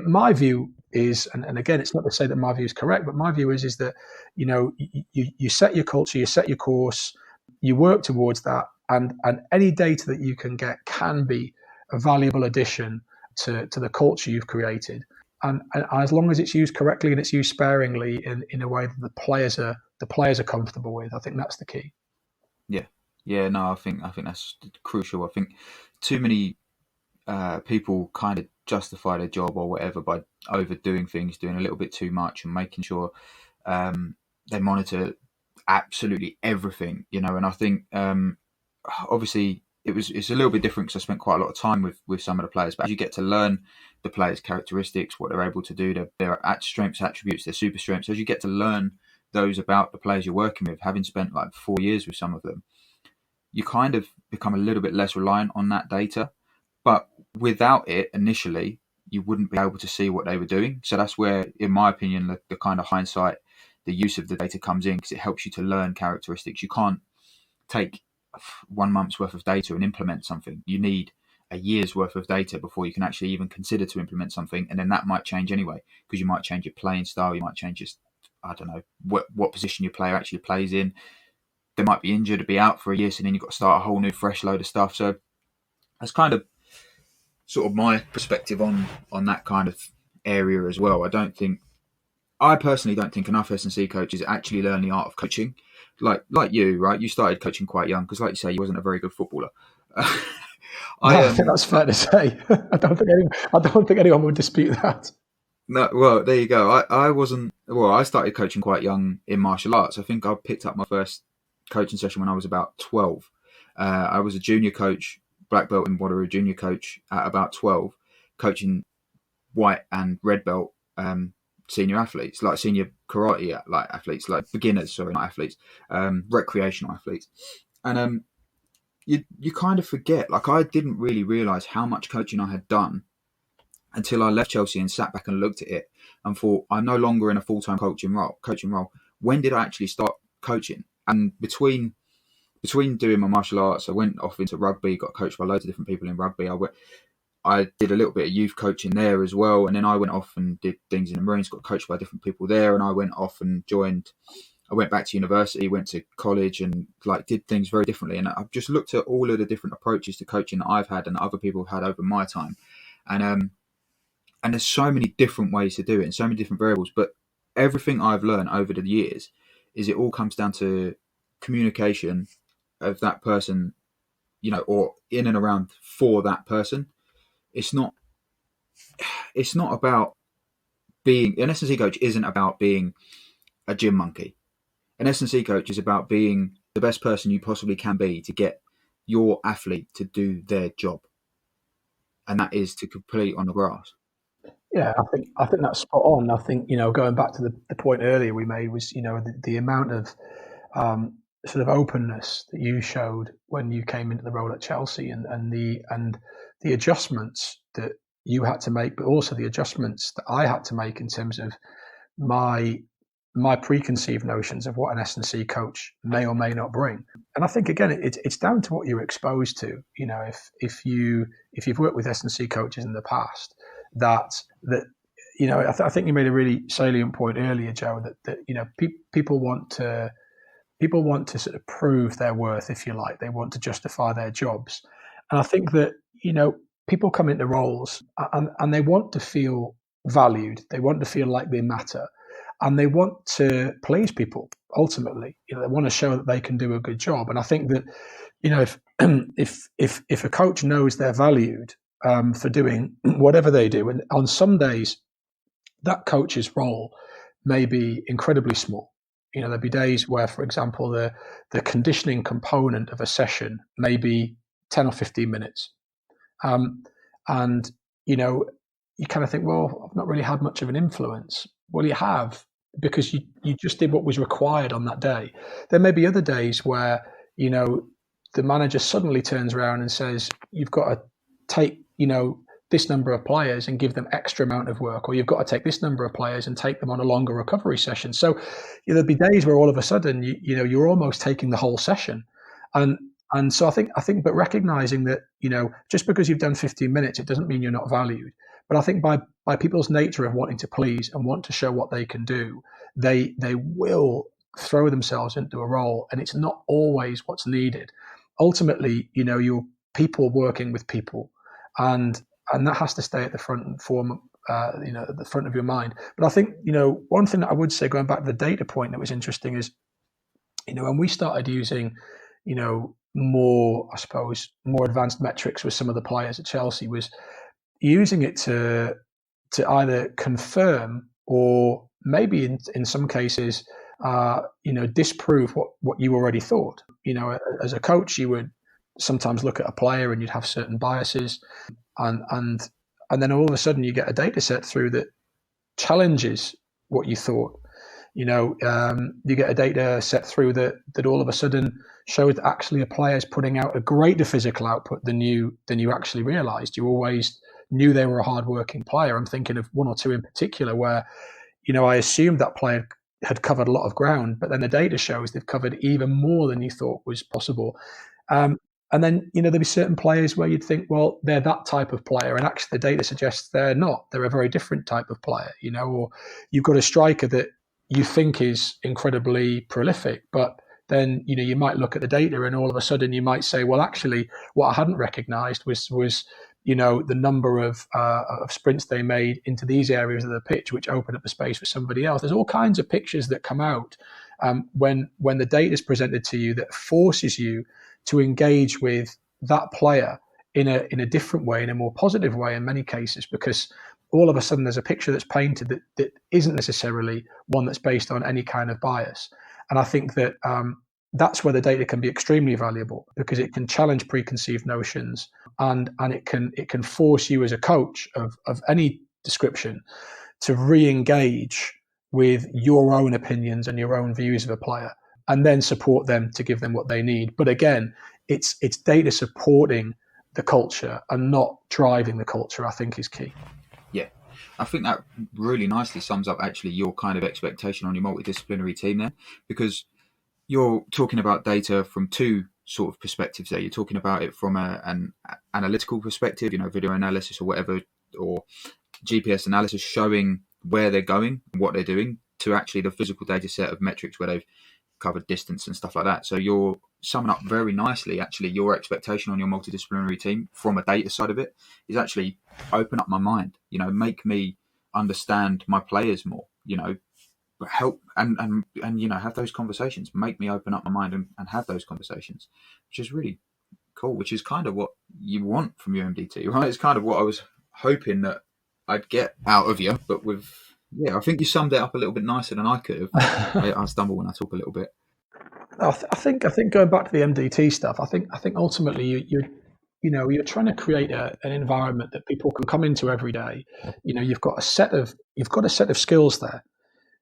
[SPEAKER 2] my view is, and again, it's not to say that my view is correct, but my view is that you set your culture, you set your course, you work towards that, and any data that you can get can be a valuable addition to the culture you've created. And as long as it's used correctly and it's used sparingly in a way that the players are comfortable with, I think that's the key.
[SPEAKER 1] Yeah, no, I think that's crucial. I think too many people kind of justify their job or whatever by overdoing things, doing a little bit too much, and making sure they monitor absolutely everything, And I think obviously it's a little bit different because I spent quite a lot of time with some of the players. But as you get to learn the players' characteristics, what they're able to do, their strengths, attributes, their super strengths, as you get to learn those about the players you're working with, having spent like 4 years with some of them, you kind of become a little bit less reliant on that data. But without it, initially, you wouldn't be able to see what they were doing. So that's where, in my opinion, the kind of hindsight, the use of the data comes in, because it helps you to learn characteristics. You can't take 1 month's worth of data and implement something. You need a year's worth of data before you can actually even consider to implement something. And then that might change anyway, because you might change your playing style. You might change I don't know, what position your player actually plays in. They might be injured or be out for a year, so then you've got to start a whole new fresh load of stuff. So that's kind of sort of my perspective on that kind of area as well. I personally don't think enough S&C coaches actually learn the art of coaching. Like you, right? You started coaching quite young because, like you say, you wasn't a very good footballer.
[SPEAKER 2] I think that's fair to say. I don't think anyone would dispute that.
[SPEAKER 1] No, well, there you go. I wasn't. Well, I started coaching quite young in martial arts. I think I picked up my first coaching session when I was about 12. I was a junior coach, black belt in Waterloo, junior coach at about 12, coaching white and red belt senior athletes, like senior karate like athletes, like beginners, sorry, not athletes, recreational athletes. And you kind of forget, like I didn't really realise how much coaching I had done until I left Chelsea and sat back and looked at it and thought, I'm no longer in a full-time coaching role. When did I actually start coaching? And between doing my martial arts, I went off into rugby, got coached by loads of different people in rugby. I did a little bit of youth coaching there as well. And then I went off and did things in the Marines, got coached by different people there. And I went off and I went back to university, went to college and like did things very differently. And I've just looked at all of the different approaches to coaching that I've had and that other people have had over my time. And there's so many different ways to do it and so many different variables. But everything I've learned over the years is it all comes down to communication of that person, or in and around for that person. It's not about being an S&C coach. Isn't about being a gym monkey. An S&C coach is about being the best person you possibly can be to get your athlete to do their job, and that is to complete on the grass.
[SPEAKER 2] Yeah, I think that's spot on. I think going back to the point earlier we made was the amount of sort of openness that you showed when you came into the role at Chelsea, and the adjustments that you had to make, but also the adjustments that I had to make in terms of my preconceived notions of what an S&C coach may or may not bring. And I think again, it's down to what you're exposed to. If you've worked with S&C coaches in the past, that I think you made a really salient point earlier, Joe, that people want to sort of prove their worth, if you like. They want to justify their jobs. And I think that, people come into roles and they want to feel valued. They want to feel like they matter. And they want to please people, ultimately. They want to show that they can do a good job. And I think that, if a coach knows they're valued for doing whatever they do, and on some days, that coach's role may be incredibly small. There'll be days where, for example, the conditioning component of a session may be 10 or 15 minutes. And, you kind of think, well, I've not really had much of an influence. Well, you have, because you just did what was required on that day. There may be other days where, the manager suddenly turns around and says, you've got to take, this number of players and give them extra amount of work, or you've got to take this number of players and take them on a longer recovery session. So there'll be days where all of a sudden, you're almost taking the whole session. And so I think, but recognizing that, just because you've done 15 minutes, it doesn't mean you're not valued. But I think by people's nature of wanting to please and want to show what they can do, they will throw themselves into a role, and it's not always what's needed. Ultimately, you're people working with people, and that has to stay at the front and form, at the front of your mind. But I think, one thing that I would say, going back to the data point that was interesting, is, when we started using, more advanced metrics with some of the players at Chelsea, was using it to either confirm or maybe in some cases, disprove what you already thought. As a coach, you would sometimes look at a player and you'd have certain biases, and then all of a sudden you get a data set through that challenges what you thought. You get a data set through that all of a sudden shows that actually a player is putting out a greater physical output than you actually realised. You always knew they were a hard-working player. I'm thinking of one or two in particular where, I assumed that player had covered a lot of ground, but then the data shows they've covered even more than you thought was possible. And then, there'll be certain players where you'd think, well, they're that type of player, and actually the data suggests they're not. They're a very different type of player, or you've got a striker that you think is incredibly prolific, but then, you might look at the data and all of a sudden you might say, well, actually, what I hadn't recognized was the number of sprints they made into these areas of the pitch, which open up the space for somebody else. There's all kinds of pictures that come out when the data is presented to you that forces you to engage with that player in a different way, in a more positive way in many cases, because all of a sudden there's a picture that's painted that isn't necessarily one that's based on any kind of bias. And I think that that's where the data can be extremely valuable, because it can challenge preconceived notions, and it can force you as a coach of any description to re-engage with your own opinions and your own views of a player, and then support them to give them what they need. But again, it's data supporting the culture and not driving the culture, I think, is key.
[SPEAKER 1] Yeah, I think that really nicely sums up actually your kind of expectation on your multidisciplinary team there, because you're talking about data from two sort of perspectives there. You're talking about it from an analytical perspective, video analysis or whatever, or GPS analysis showing where they're going and what they're doing, to actually the physical data set of metrics where they've covered distance and stuff like that. So you're summing up very nicely, actually, your expectation on your multidisciplinary team from a data side of it is actually open up my mind, make me understand my players more, help and have those conversations, make me open up my mind and have those conversations, which is really cool, which is kind of what you want from your MDT, right? It's kind of what I was hoping that I'd get out of you, but I think you summed it up a little bit nicer than I could have. I stumble when I talk a little bit.
[SPEAKER 2] I think going back to the MDT stuff, I think ultimately you're trying to create an environment that people can come into every day. You've got a set of skills there,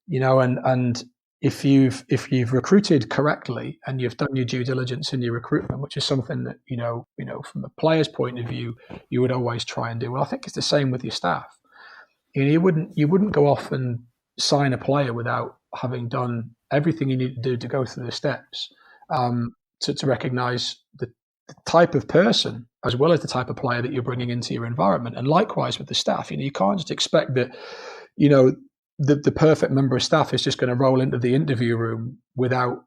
[SPEAKER 2] and if you've recruited correctly and you've done your due diligence in your recruitment, which is something that from a player's point of view you would always try and do. Well, I think it's the same with your staff. You wouldn't go off and sign a player without having done everything you need to do to go through the steps to recognise the type of person as well as the type of player that you're bringing into your environment. And likewise with the staff, you can't just expect that the perfect member of staff is just going to roll into the interview room without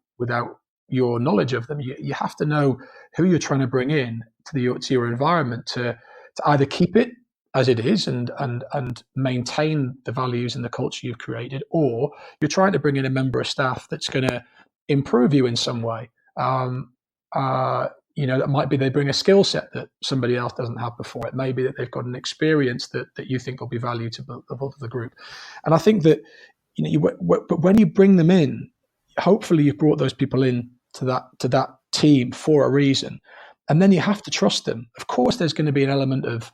[SPEAKER 2] your knowledge of them. You have to know who you're trying to bring in to your environment to either keep it as it is and maintain the values and the culture you've created, or you're trying to bring in a member of staff that's going to improve you in some way. That might be they bring a skill set that somebody else doesn't have before. It may be that they've got an experience that you think will be valuable to the group. And I think that but when you bring them in, hopefully you've brought those people in to that team for a reason, and then you have to trust them. Of course, there's going to be an element of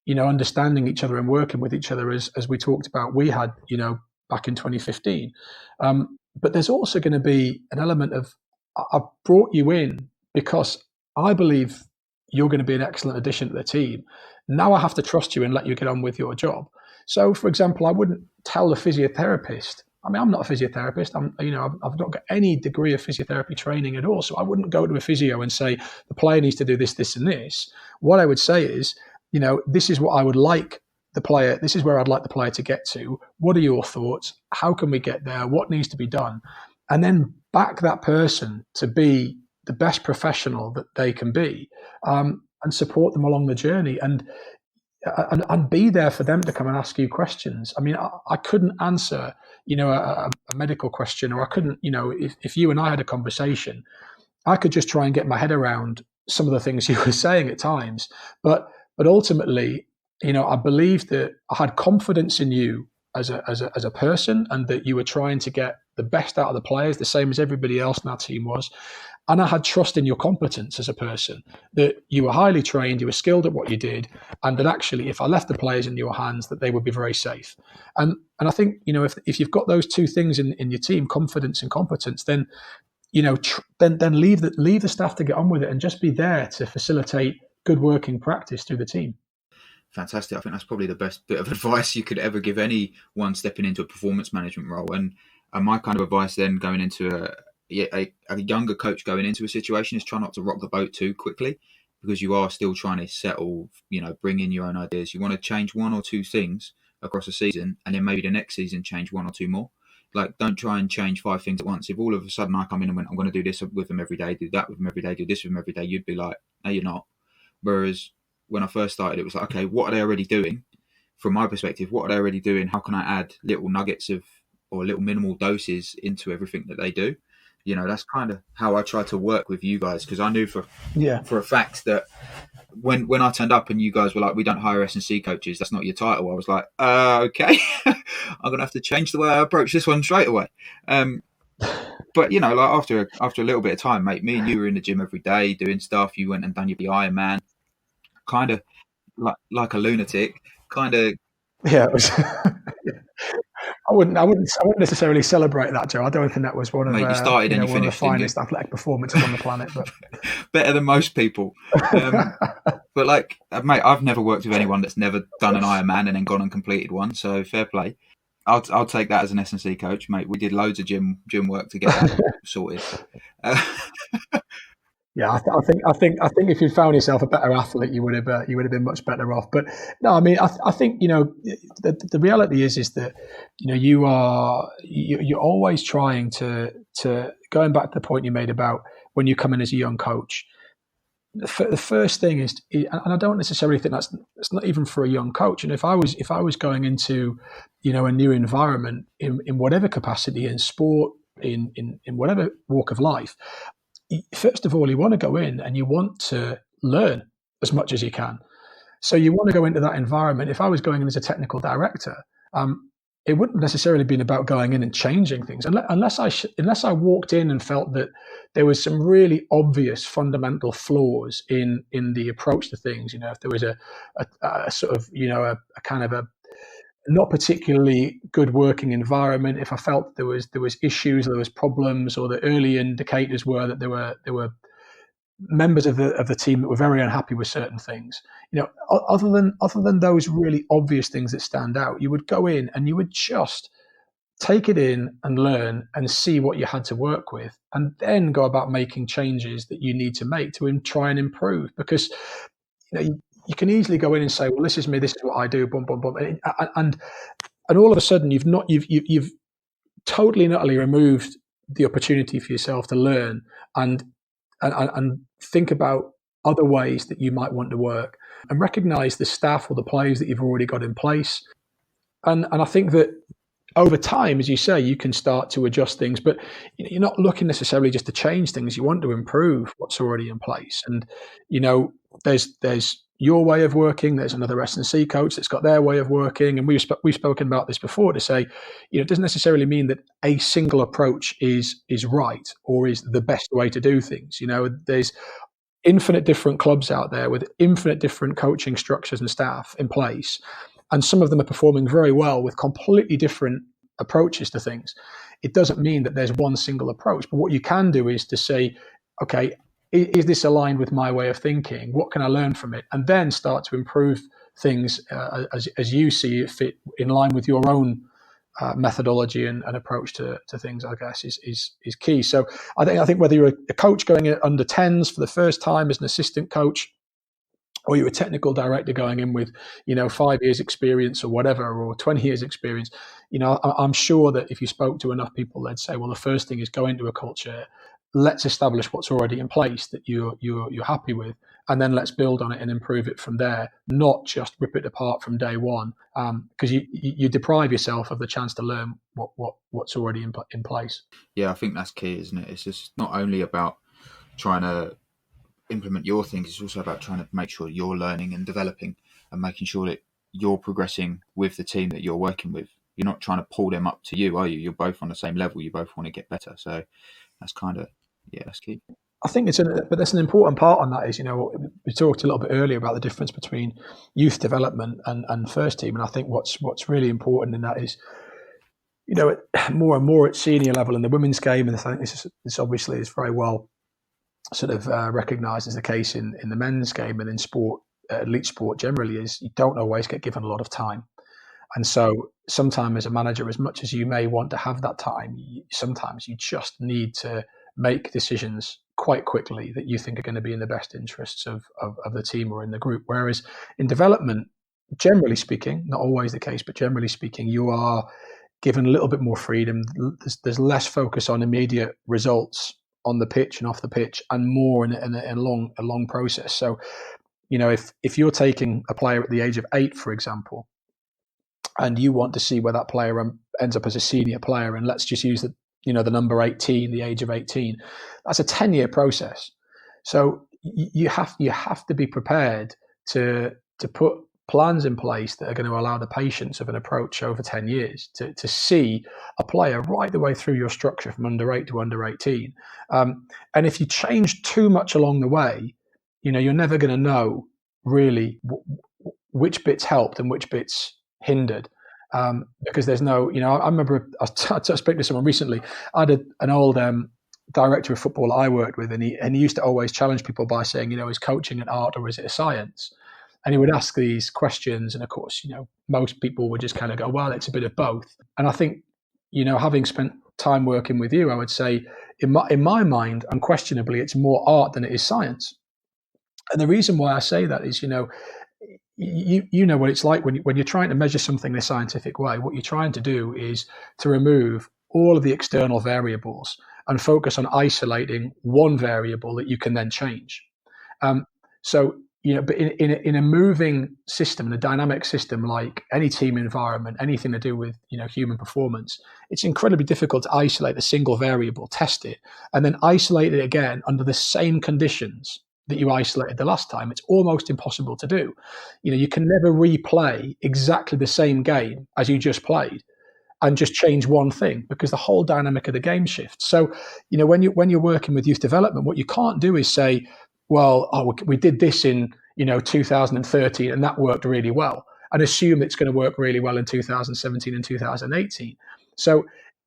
[SPEAKER 2] understanding each other and working with each other, as we talked about. We had back in 2015. But there's also going to be an element of, I brought you in because I believe you're going to be an excellent addition to the team. Now I have to trust you and let you get on with your job. So, for example, I wouldn't tell the physiotherapist. I mean, I'm not a physiotherapist. I've not got any degree of physiotherapy training at all. So I wouldn't go to a physio and say the player needs to do this, this, and this. What I would say is, this is what I would like the player. This is where I'd like the player to get to. What are your thoughts? How can we get there? What needs to be done? And then back that person to be the best professional that they can be, and support them along the journey. And be there for them to come and ask you questions. I mean, I couldn't answer, a medical question, or I couldn't, if you and I had a conversation, I could just try and get my head around some of the things you were saying at times. But ultimately, I believed that I had confidence in you as a person, and that you were trying to get the best out of the players, the same as everybody else in our team was. And I had trust in your competence as a person, that you were highly trained, you were skilled at what you did, and that actually, if I left the players in your hands, that they would be very safe. And I think, if you've got those two things in your team, confidence and competence, then then leave the staff to get on with it, and just be there to facilitate good working practice through the team.
[SPEAKER 1] Fantastic. I think that's probably the best bit of advice you could ever give anyone stepping into a performance management role. And my kind of advice then going into a younger coach going into a situation is try not to rock the boat too quickly, because you are still trying to settle, bring in your own ideas. You want to change one or two things across a season, and then maybe the next season change one or two more. Like, don't try and change 5 things at once. If all of a sudden I come in and went, I'm going to do this with them every day, do that with them every day, do this with them every day, you'd be like, no, you're not. Whereas when I first started, it was like, okay, what are they already doing? From my perspective, what are they already doing? How can I add little nuggets or little minimal doses into everything that they do? That's kind of how I try to work with you guys, because I knew for a fact that when I turned up and you guys were like, we don't hire S&C coaches, that's not your title, I was like, okay, I'm going to have to change the way I approach this one straight away. But, like after a little bit of time, mate, me and you were in the gym every day doing stuff. You went and done your Iron Man, kind of like a lunatic, kind of.
[SPEAKER 2] Yeah, it was. I wouldn't necessarily celebrate that, Joe. I don't think that was one of
[SPEAKER 1] you started and you
[SPEAKER 2] one
[SPEAKER 1] finished,
[SPEAKER 2] of the finest athletic performances on the planet. But
[SPEAKER 1] better than most people. But mate, I've never worked with anyone that's never done an Ironman and then gone and completed one. So fair play. I'll take that as an S&C coach, mate. We did loads of gym work to get that sorted.
[SPEAKER 2] Yeah, I think if you'd found yourself a better athlete, you would have been much better off. But no, I mean, I think the reality is that you're always trying to going back to the point you made about when you come in as a young coach. The first thing is, and I don't necessarily think it's not even for a young coach. And if I was going into a new environment in whatever capacity, in sport, in whatever walk of life. First of all, you want to go in and you want to learn as much as you can. So you want to go into that environment. If I was going in as a technical director, it wouldn't necessarily been about going in and changing things, unless I walked in and felt that there was some really obvious fundamental flaws in the approach to things. If there was a sort of a kind of a not particularly good working environment, if I felt there was issues, there was problems, or the early indicators were that there were members of the team that were very unhappy with certain things. Other than those really obvious things that stand out, you would go in and you would just take it in and learn and see what you had to work with, and then go about making changes that you need to make to try and improve. Because you can easily go in and say, well, this is me, this is what I do, boom, boom, boom. And all of a sudden you've totally and utterly removed the opportunity for yourself to learn and think about other ways that you might want to work, and recognize the staff or the players that you've already got in place. And I think that over time, as you say, you can start to adjust things, but you're not looking necessarily just to change things. You want to improve what's already in place. And, there's your way of working. There's another S&C coach that's got their way of working. And we've spoken about this before, to say, it doesn't necessarily mean that a single approach is right or is the best way to do things. There's infinite different clubs out there with infinite different coaching structures and staff in place. And some of them are performing very well with completely different approaches to things. It doesn't mean that there's one single approach, but what you can do is to say, okay, is this aligned with my way of thinking? What can I learn from it? And then start to improve things as you see it fit in line with your own methodology and approach to things, I guess, is key. So I think whether you're a coach going in under 10s for the first time as an assistant coach, or you're a technical director going in with, 5 years experience or whatever, or 20 years experience, I'm sure that if you spoke to enough people, they'd say, well, the first thing is go into a culture, let's establish what's already in place that you're happy with, and then let's build on it and improve it from there, not just rip it apart from day one, because you deprive yourself of the chance to learn what's already in place.
[SPEAKER 1] Yeah, I think that's key, isn't it? It's just not only about trying to implement your things, it's also about trying to make sure you're learning and developing and making sure that you're progressing with the team that you're working with. You're not trying to pull them up to you, are you? You're both on the same level. You both want to get better. So that's kind of, that's key.
[SPEAKER 2] I think but that's an important part on that is, we talked a little bit earlier about the difference between youth development and first team. And I think what's really important in that is, more and more at senior level in the women's game, and I think this obviously is very well sort of recognised as the case in the men's game and in sport, elite sport generally, is you don't always get given a lot of time. And so sometimes as a manager, as much as you may want to have that time, sometimes you just need to make decisions quite quickly that you think are going to be in the best interests of the team or in the group. Whereas in development, generally speaking, not always the case, but generally speaking, you are given a little bit more freedom. There's less focus on immediate results on the pitch and off the pitch, and more in a long process. So, if you're taking a player at the age of 8, for example, and you want to see where that player ends up as a senior player, and let's just use the number 18, the age of 18, that's a 10-year process. So you have to be prepared to put plans in place that are going to allow the patience of an approach over 10 years to see a player right the way through your structure from under 8 to under 18. And if you change too much along the way, you're never going to know really which bits helped and which bits hindered. Because there's no, I remember I spoke to someone recently. I had an old director of football I worked with, and he used to always challenge people by saying, is coaching an art or is it a science? And he would ask these questions, and of course, most people would just kind of go, well, it's a bit of both. And I think, having spent time working with you, I would say, in my mind, unquestionably, it's more art than it is science. And the reason why I say that is, you know what it's like when you're trying to measure something in a scientific way. What you're trying to do is to remove all of the external variables and focus on isolating one variable that you can then change. But in a moving system, in a dynamic system like any team environment, anything to do with human performance, it's incredibly difficult to isolate a single variable, test it, and then isolate it again under the same conditions that you isolated the last time. It's almost impossible to do. You can never replay exactly the same game as you just played and just change one thing, because the whole dynamic of the game shifts. So, when you're working with youth development, what you can't do is say, well, we did this in 2013 and that worked really well, and assume it's going to work really well in 2017 and 2018. So,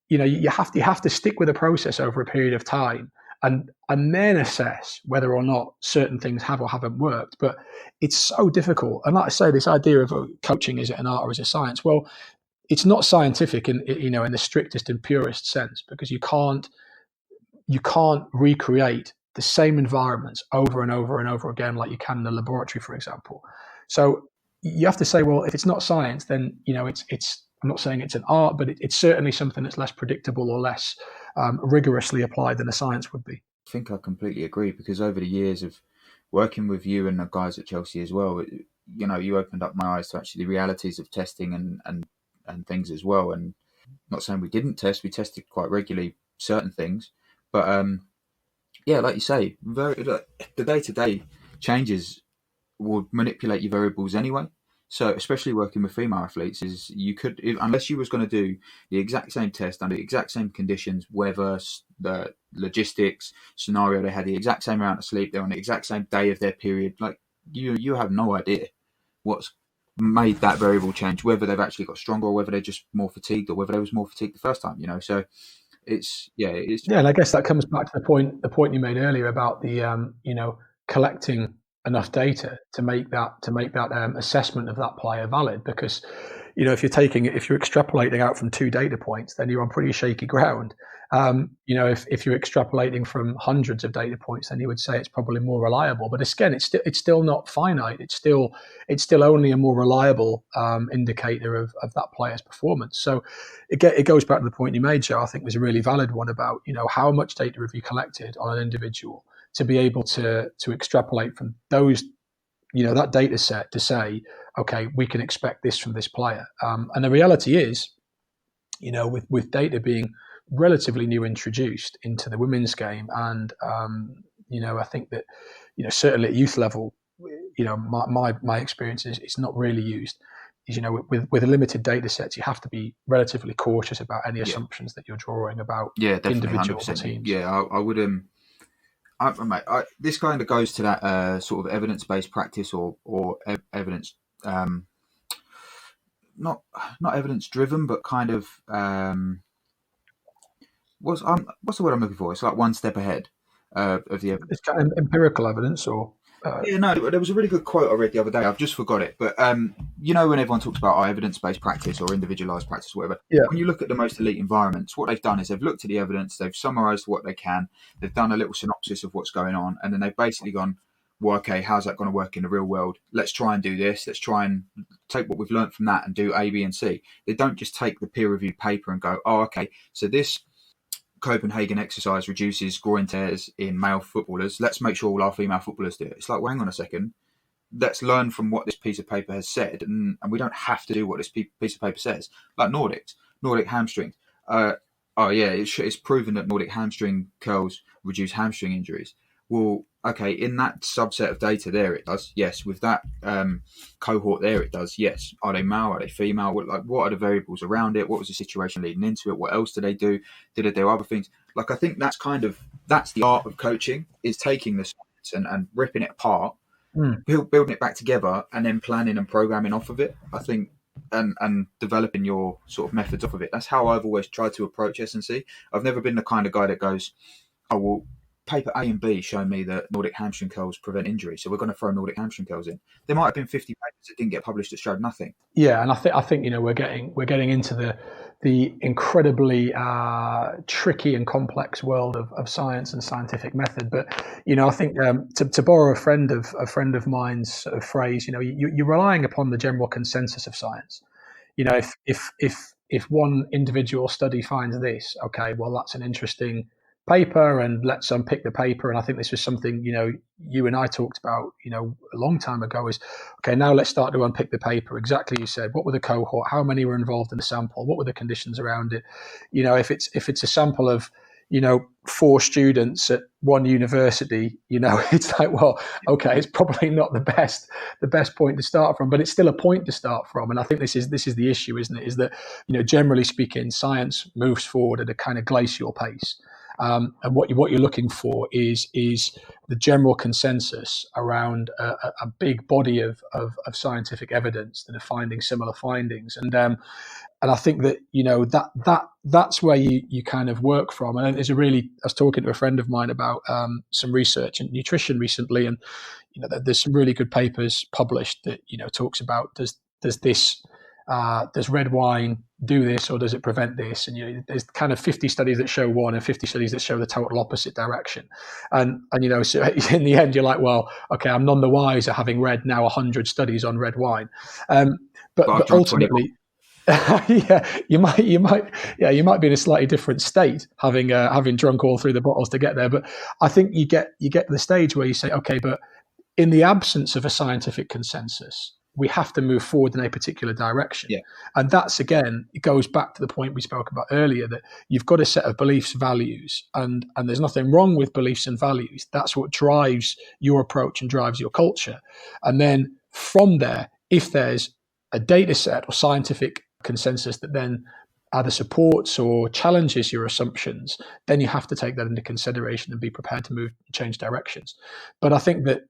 [SPEAKER 2] you have to stick with the process over a period of time, and then assess whether or not certain things have or haven't worked. But it's so difficult. And like I say, this idea of coaching, is it an art or is it science? Well, it's not scientific in the strictest and purest sense, because you can't recreate the same environments over and over and over again like you can in the laboratory, for example. So you have to say, well, if it's not science, then it's I'm not saying it's an art, but it's certainly something that's less predictable or less rigorously applied than a science would be.
[SPEAKER 1] I think I completely agree, because over the years of working with you and the guys at Chelsea as well, you opened up my eyes to actually the realities of testing and things as well. And not saying we didn't test, we tested quite regularly certain things, but like you say, the day-to-day changes will manipulate your variables anyway. So especially working with female athletes, is you could, unless you was going to do the exact same test under the exact same conditions, weather, the logistics, scenario, they had the exact same amount of sleep, they're on the exact same day of their period, like you have no idea what's made that variable change, whether they've actually got stronger or whether they're just more fatigued or whether they was more fatigued the first time, so it's
[SPEAKER 2] Yeah, and I guess that comes back to the point you made earlier about the collecting enough data to make that assessment of that player valid. Because if you're extrapolating out from two data points, then you're on pretty shaky ground. If you're extrapolating from hundreds of data points, then you would say it's probably more reliable. But again, it's still not finite. It's still only a more reliable indicator of that player's performance. So it goes back to the point you made, Joe. I think was a really valid one about how much data have you collected on an individual to be able to extrapolate from those that data set to say, okay, we can expect this from this player. And the reality is, with data being relatively new introduced into the women's game, and I think that certainly at youth level, my experience is it's not really used. Is, with limited data sets, you have to be relatively cautious about any assumptions that you're drawing about
[SPEAKER 1] definitely
[SPEAKER 2] individual
[SPEAKER 1] 100%.
[SPEAKER 2] teams.
[SPEAKER 1] Yeah, I would mate, this kind of goes to that sort of evidence-based practice or evidence, not evidence-driven, but kind of what's the word I'm looking for? It's like one step ahead of the evidence.
[SPEAKER 2] It's kind of empirical evidence, or
[SPEAKER 1] Yeah, no, there was a really good quote I read the other day. I've just forgot it, but when everyone talks about evidence-based practice or individualized practice, or whatever,
[SPEAKER 2] yeah,
[SPEAKER 1] when you look at the most elite environments, what they've done is they've looked at the evidence, they've summarized what they can, they've done a little synopsis of what's going on, and then they've basically gone, well, okay, how's that going to work in the real world? Let's try and do this. Let's try and take what we've learned from that and do A, B, and C. They don't just take the peer-reviewed paper and go, oh, okay, so this Copenhagen exercise reduces groin tears in male footballers. Let's make sure all our female footballers do it. It's like, well, hang on a second. Let's learn from what this piece of paper has said, and we don't have to do what this piece of paper says. Like Nordic hamstrings. It's proven that Nordic hamstring curls reduce hamstring injuries. Well, okay, in that subset of data there, it does. Yes, with that cohort there, it does. Yes. Are they male? Are they female? What are the variables around it? What was the situation leading into it? What else did they do? Did they do other things? I think that's the art of coaching, is taking the science and ripping it apart, building it back together, and then planning and programming off of it. I think, and developing your sort of methods off of it. That's how I've always tried to approach S&C. I've never been the kind of guy that goes, oh, well, paper A and B show me that Nordic hamstring curls prevent injury, so we're going to throw Nordic hamstring curls in. There might have been 50 papers that didn't get published that showed nothing.
[SPEAKER 2] Yeah, and I think we're getting into the incredibly tricky and complex world of science and scientific method. But I think to borrow a friend of mine's sort of phrase, you're relying upon the general consensus of science. If one individual study finds this, okay, well, that's an interesting paper, and let's unpick the paper. And I think this was something you and I talked about a long time ago, is okay, now let's start to unpick the paper. Exactly, you said, what were the cohort, how many were involved in the sample, what were the conditions around it? If it's a sample of 4 students at one university, it's like, well, okay, it's probably not the best point to start from, but it's still a point to start from. And I think this is the issue, isn't it? Is that generally speaking, science moves forward at a kind of glacial pace. And what you're looking for is the general consensus around a big body of scientific evidence that are finding similar findings. And I think that that's where you kind of work from. And I was talking to a friend of mine about some research in nutrition recently, and there's some really good papers published that talks about does red wine do this, or does it prevent this? And there's kind of 50 studies that show one and 50 studies that show the total opposite direction. And so in the end, you're like, well, okay, I'm none the wiser having read now 100 studies on red wine. But ultimately, yeah, you might be in a slightly different state having drunk all 3 of the bottles to get there. But I think you get to the stage where you say, okay, but in the absence of a scientific consensus, we have to move forward in a particular direction.
[SPEAKER 1] Yeah.
[SPEAKER 2] And that's, again, it goes back to the point we spoke about earlier, that you've got a set of beliefs, values, and there's nothing wrong with beliefs and values. That's what drives your approach and drives your culture. And then from there, if there's a data set or scientific consensus that then either supports or challenges your assumptions, then you have to take that into consideration and be prepared to change directions. But I think that,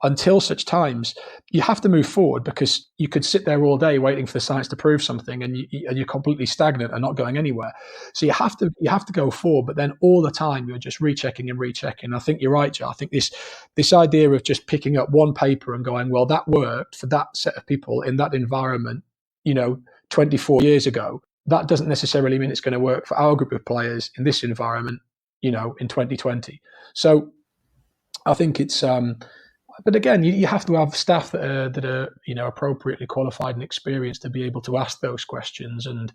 [SPEAKER 2] until such times, you have to move forward, because you could sit there all day waiting for the science to prove something, and you're completely stagnant and not going anywhere. So you have to go forward, but then all the time you're just rechecking and rechecking. I think you're right, Joe. I think this idea of just picking up one paper and going, well, that worked for that set of people in that environment, 24 years ago, that doesn't necessarily mean it's going to work for our group of players in this environment, in 2020. So I think it's, but again, you have to have staff that are appropriately qualified and experienced to be able to ask those questions and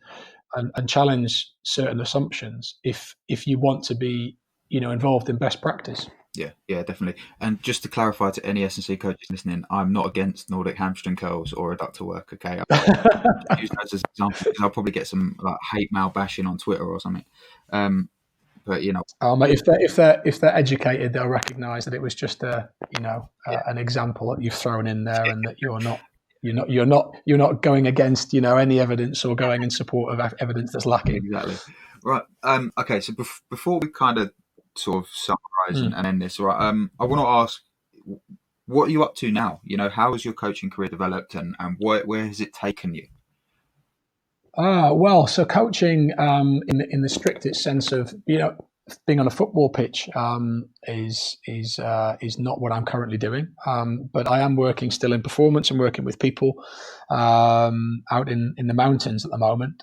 [SPEAKER 2] challenge certain assumptions if you want to be involved in best practice.
[SPEAKER 1] Yeah, definitely. And just to clarify to any S&C coaches listening, I'm not against Nordic hamstring curls or adductor work. Okay, I'll use those as examples because I'll probably get some hate mail bashing on Twitter or something. But
[SPEAKER 2] mate, if they're educated, they'll recognise that it was just an example that you've thrown in there, and that you're not going against any evidence or going in support of evidence that's lacking.
[SPEAKER 1] Exactly. Right. Okay. So before we kind of sort of summarize and end this, right? I want to ask, what are you up to now? How has your coaching career developed, and where has it taken you?
[SPEAKER 2] Well, so coaching in the strictest sense of being on a football pitch is not what I'm currently doing. But I am working still in performance and working with people out in the mountains at the moment,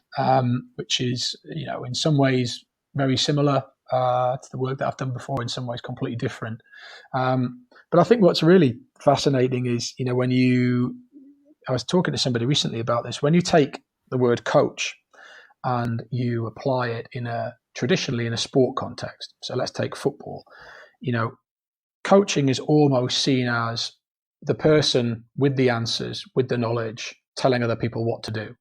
[SPEAKER 2] which is in some ways very similar to the work that I've done before, in some ways completely different. But I think what's really fascinating is I was talking to somebody recently about this. When you take the word coach and you apply it traditionally in a sport context, so let's take football, coaching is almost seen as the person with the answers, with the knowledge, telling other people what to do.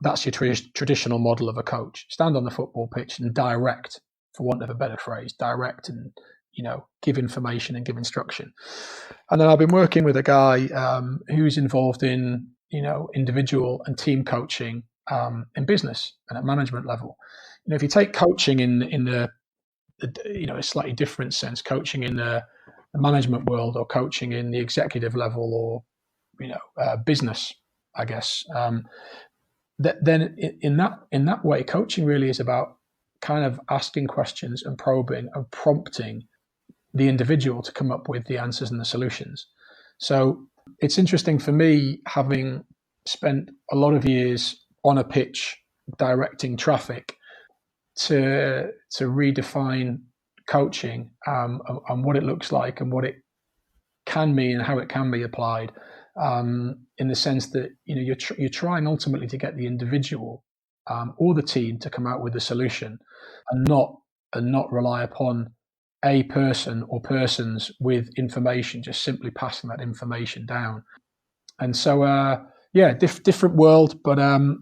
[SPEAKER 2] That's your traditional model of a coach. Stand on the football pitch and direct, for want of a better phrase, direct and give information and give instruction. And then I've been working with a guy who's involved in individual and team coaching in business and at management level. If you take coaching in a slightly different sense, coaching in the management world, or coaching in the executive level, or business, I guess. Then in that way, coaching really is about kind of asking questions and probing and prompting the individual to come up with the answers and the solutions. So it's interesting for me, having spent a lot of years on a pitch directing traffic, to redefine coaching and what it looks like and what it can mean and how it can be applied, in the sense that you're trying ultimately to get the individual or the team to come out with a solution, and not rely upon a person or persons with information, just simply passing that information down. And so different world, but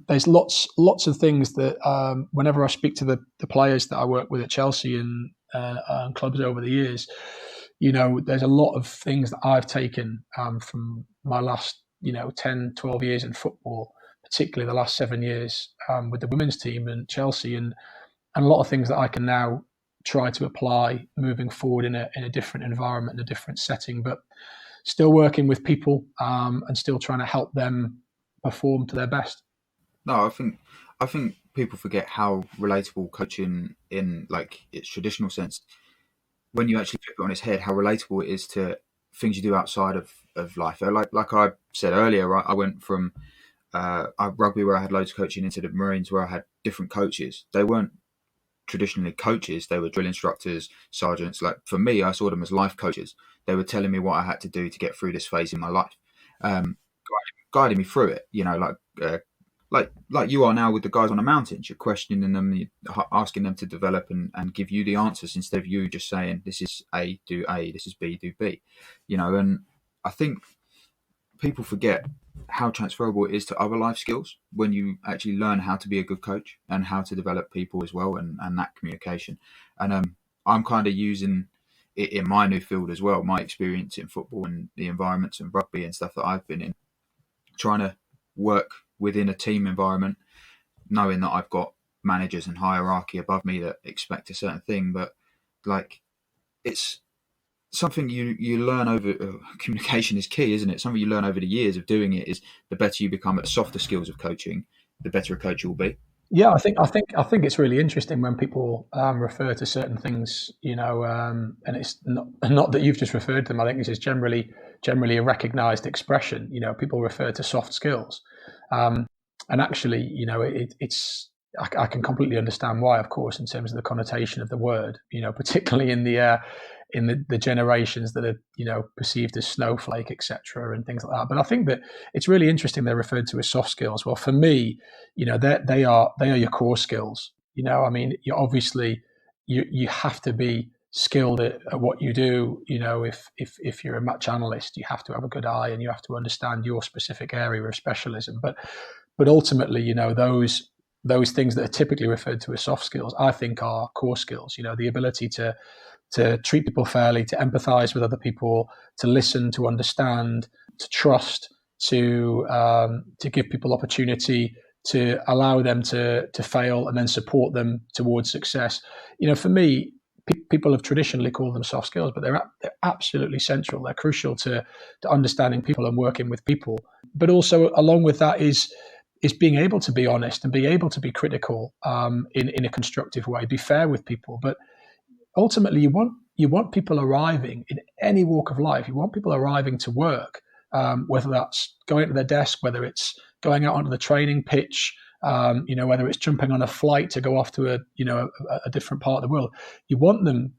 [SPEAKER 2] there's lots of things that whenever I speak to the players that I work with at Chelsea and clubs over the years, there's a lot of things that I've taken from my last 10, 12 years in football, particularly the last 7 years with the women's team and Chelsea, and a lot of things that I can now try to apply moving forward in a different environment, in a different setting, but still working with people and still trying to help them perform to their best.
[SPEAKER 1] No, I think people forget how relatable coaching in like its traditional sense, when you actually flip it on its head, how relatable it is to things you do outside of life. Like I said earlier, right, I went from rugby, where I had loads of coaching, into the Marines, where I had different coaches. They weren't traditionally coaches, they were drill instructors, sergeants. Like for me, I saw them as life coaches. They were telling me what I had to do to get through this phase in my life, guiding me through it. Like you are now with the guys on the mountains. You're questioning them, you're asking them to develop and give you the answers, instead of you just saying, this is A, do A, this is B, do B. And I think people forget how transferable it is to other life skills when you actually learn how to be a good coach and how to develop people as well, and that communication. And I'm kind of using it in my new field as well, my experience in football and the environments and rugby and stuff that I've been in, trying to work within a team environment, knowing that I've got managers and hierarchy above me that expect a certain thing, but like it's something you learn over communication is key, isn't it? Something you learn over the years of doing it is the better you become at the softer skills of coaching, the better a coach you will be.
[SPEAKER 2] Yeah, I think it's really interesting when people refer to certain things, and it's not that you've just referred to them. I think this is generally a recognised expression. People refer to soft skills, um, and actually, it's I can completely understand why, of course, in terms of the connotation of the word. Particularly in the generations that are perceived as snowflake, etc., and things like that. But I think that it's really interesting they're referred to as soft skills. Well, for me, they are your core skills. I mean, you have to be skilled at what you do. If you're a match analyst, you have to have a good eye and you have to understand your specific area of specialism. But ultimately, those things that are typically referred to as soft skills, I think, are core skills. The ability to treat people fairly, to empathize with other people, to listen, to understand, to trust, to give people opportunity, to allow them to fail and then support them towards success. For me, people have traditionally called them soft skills, but they're absolutely central. They're crucial to understanding people and working with people. But also along with that is being able to be honest and be able to be critical in a constructive way, be fair with people. But ultimately, you want people arriving in any walk of life. You want people arriving to work, whether that's going to their desk, whether it's going out onto the training pitch, whether it's jumping on a flight to go off to a different part of the world. You want them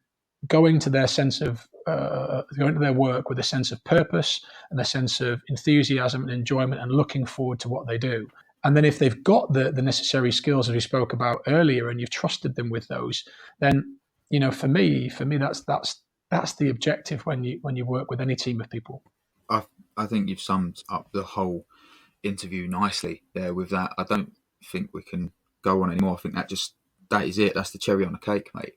[SPEAKER 2] going to their going to their work with a sense of purpose and a sense of enthusiasm and enjoyment and looking forward to what they do. And then if they've got the necessary skills, as we spoke about earlier, and you've trusted them with those, then for me, that's the objective when you work with any team of people.
[SPEAKER 1] I think you've summed up the whole interview nicely there with that. I don't think we can go on anymore. I think that is it. That's the cherry on the cake, mate.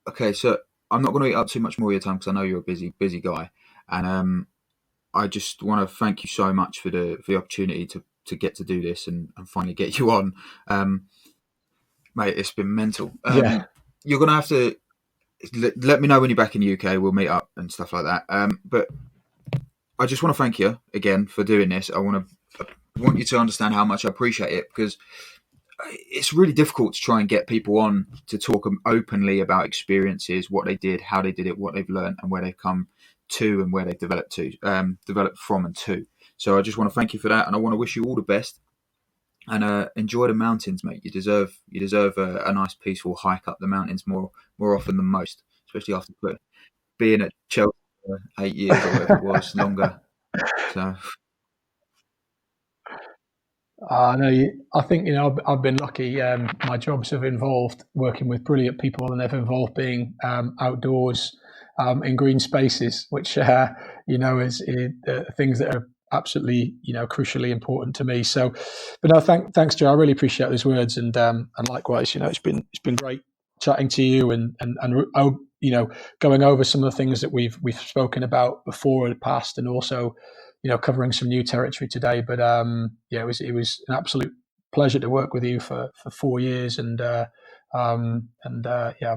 [SPEAKER 1] Okay, so I'm not going to eat up too much more of your time because I know you're a busy guy, and I just want to thank you so much for the opportunity to get to do this and finally get you on, mate. It's been mental.
[SPEAKER 2] Yeah.
[SPEAKER 1] You're going to have to let me know when you're back in the UK. We'll meet up and stuff like that. But I just want to thank you again for doing this. I want you to understand how much I appreciate it, because it's really difficult to try and get people on to talk openly about experiences, what they did, how they did it, what they've learned, and where they've come to and where they've developed from and to. So I just want to thank you for that, and I want to wish you all the best. And enjoy the mountains, mate. You deserve a nice, peaceful hike up the mountains more often than most, especially after being at Chelsea for 8 years or whatever it was, longer. So.
[SPEAKER 2] No, I think I've been lucky. My jobs have involved working with brilliant people, and they've involved being outdoors in green spaces, which is things that are absolutely crucially important to me. So, but no, thanks, Joe. I really appreciate those words, and likewise, it's been great chatting to you and going over some of the things that we've spoken about before in the past, and also covering some new territory today. But it was an absolute pleasure to work with you for 4 years, and I've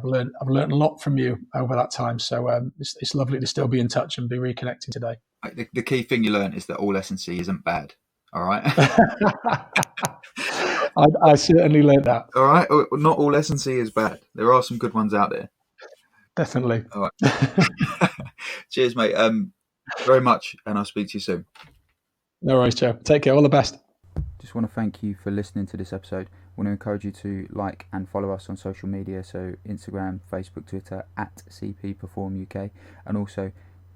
[SPEAKER 2] learned a lot from you over that time. So it's lovely to still be in touch and be reconnecting today.
[SPEAKER 1] The key thing you learn is that all S&C isn't bad. All right.
[SPEAKER 2] I certainly learned that.
[SPEAKER 1] All right. Not all S&C is bad. There are some good ones out there.
[SPEAKER 2] Definitely.
[SPEAKER 1] All right. Cheers, mate. Very much, and I'll speak to you soon.
[SPEAKER 2] No worries, Joe. Take care. All the best.
[SPEAKER 1] Just want to thank you for listening to this episode. I want to encourage you to like and follow us on social media, so Instagram, Facebook, Twitter @CP Perform UK, and also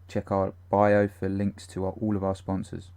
[SPEAKER 1] check our bio for links to all of our sponsors.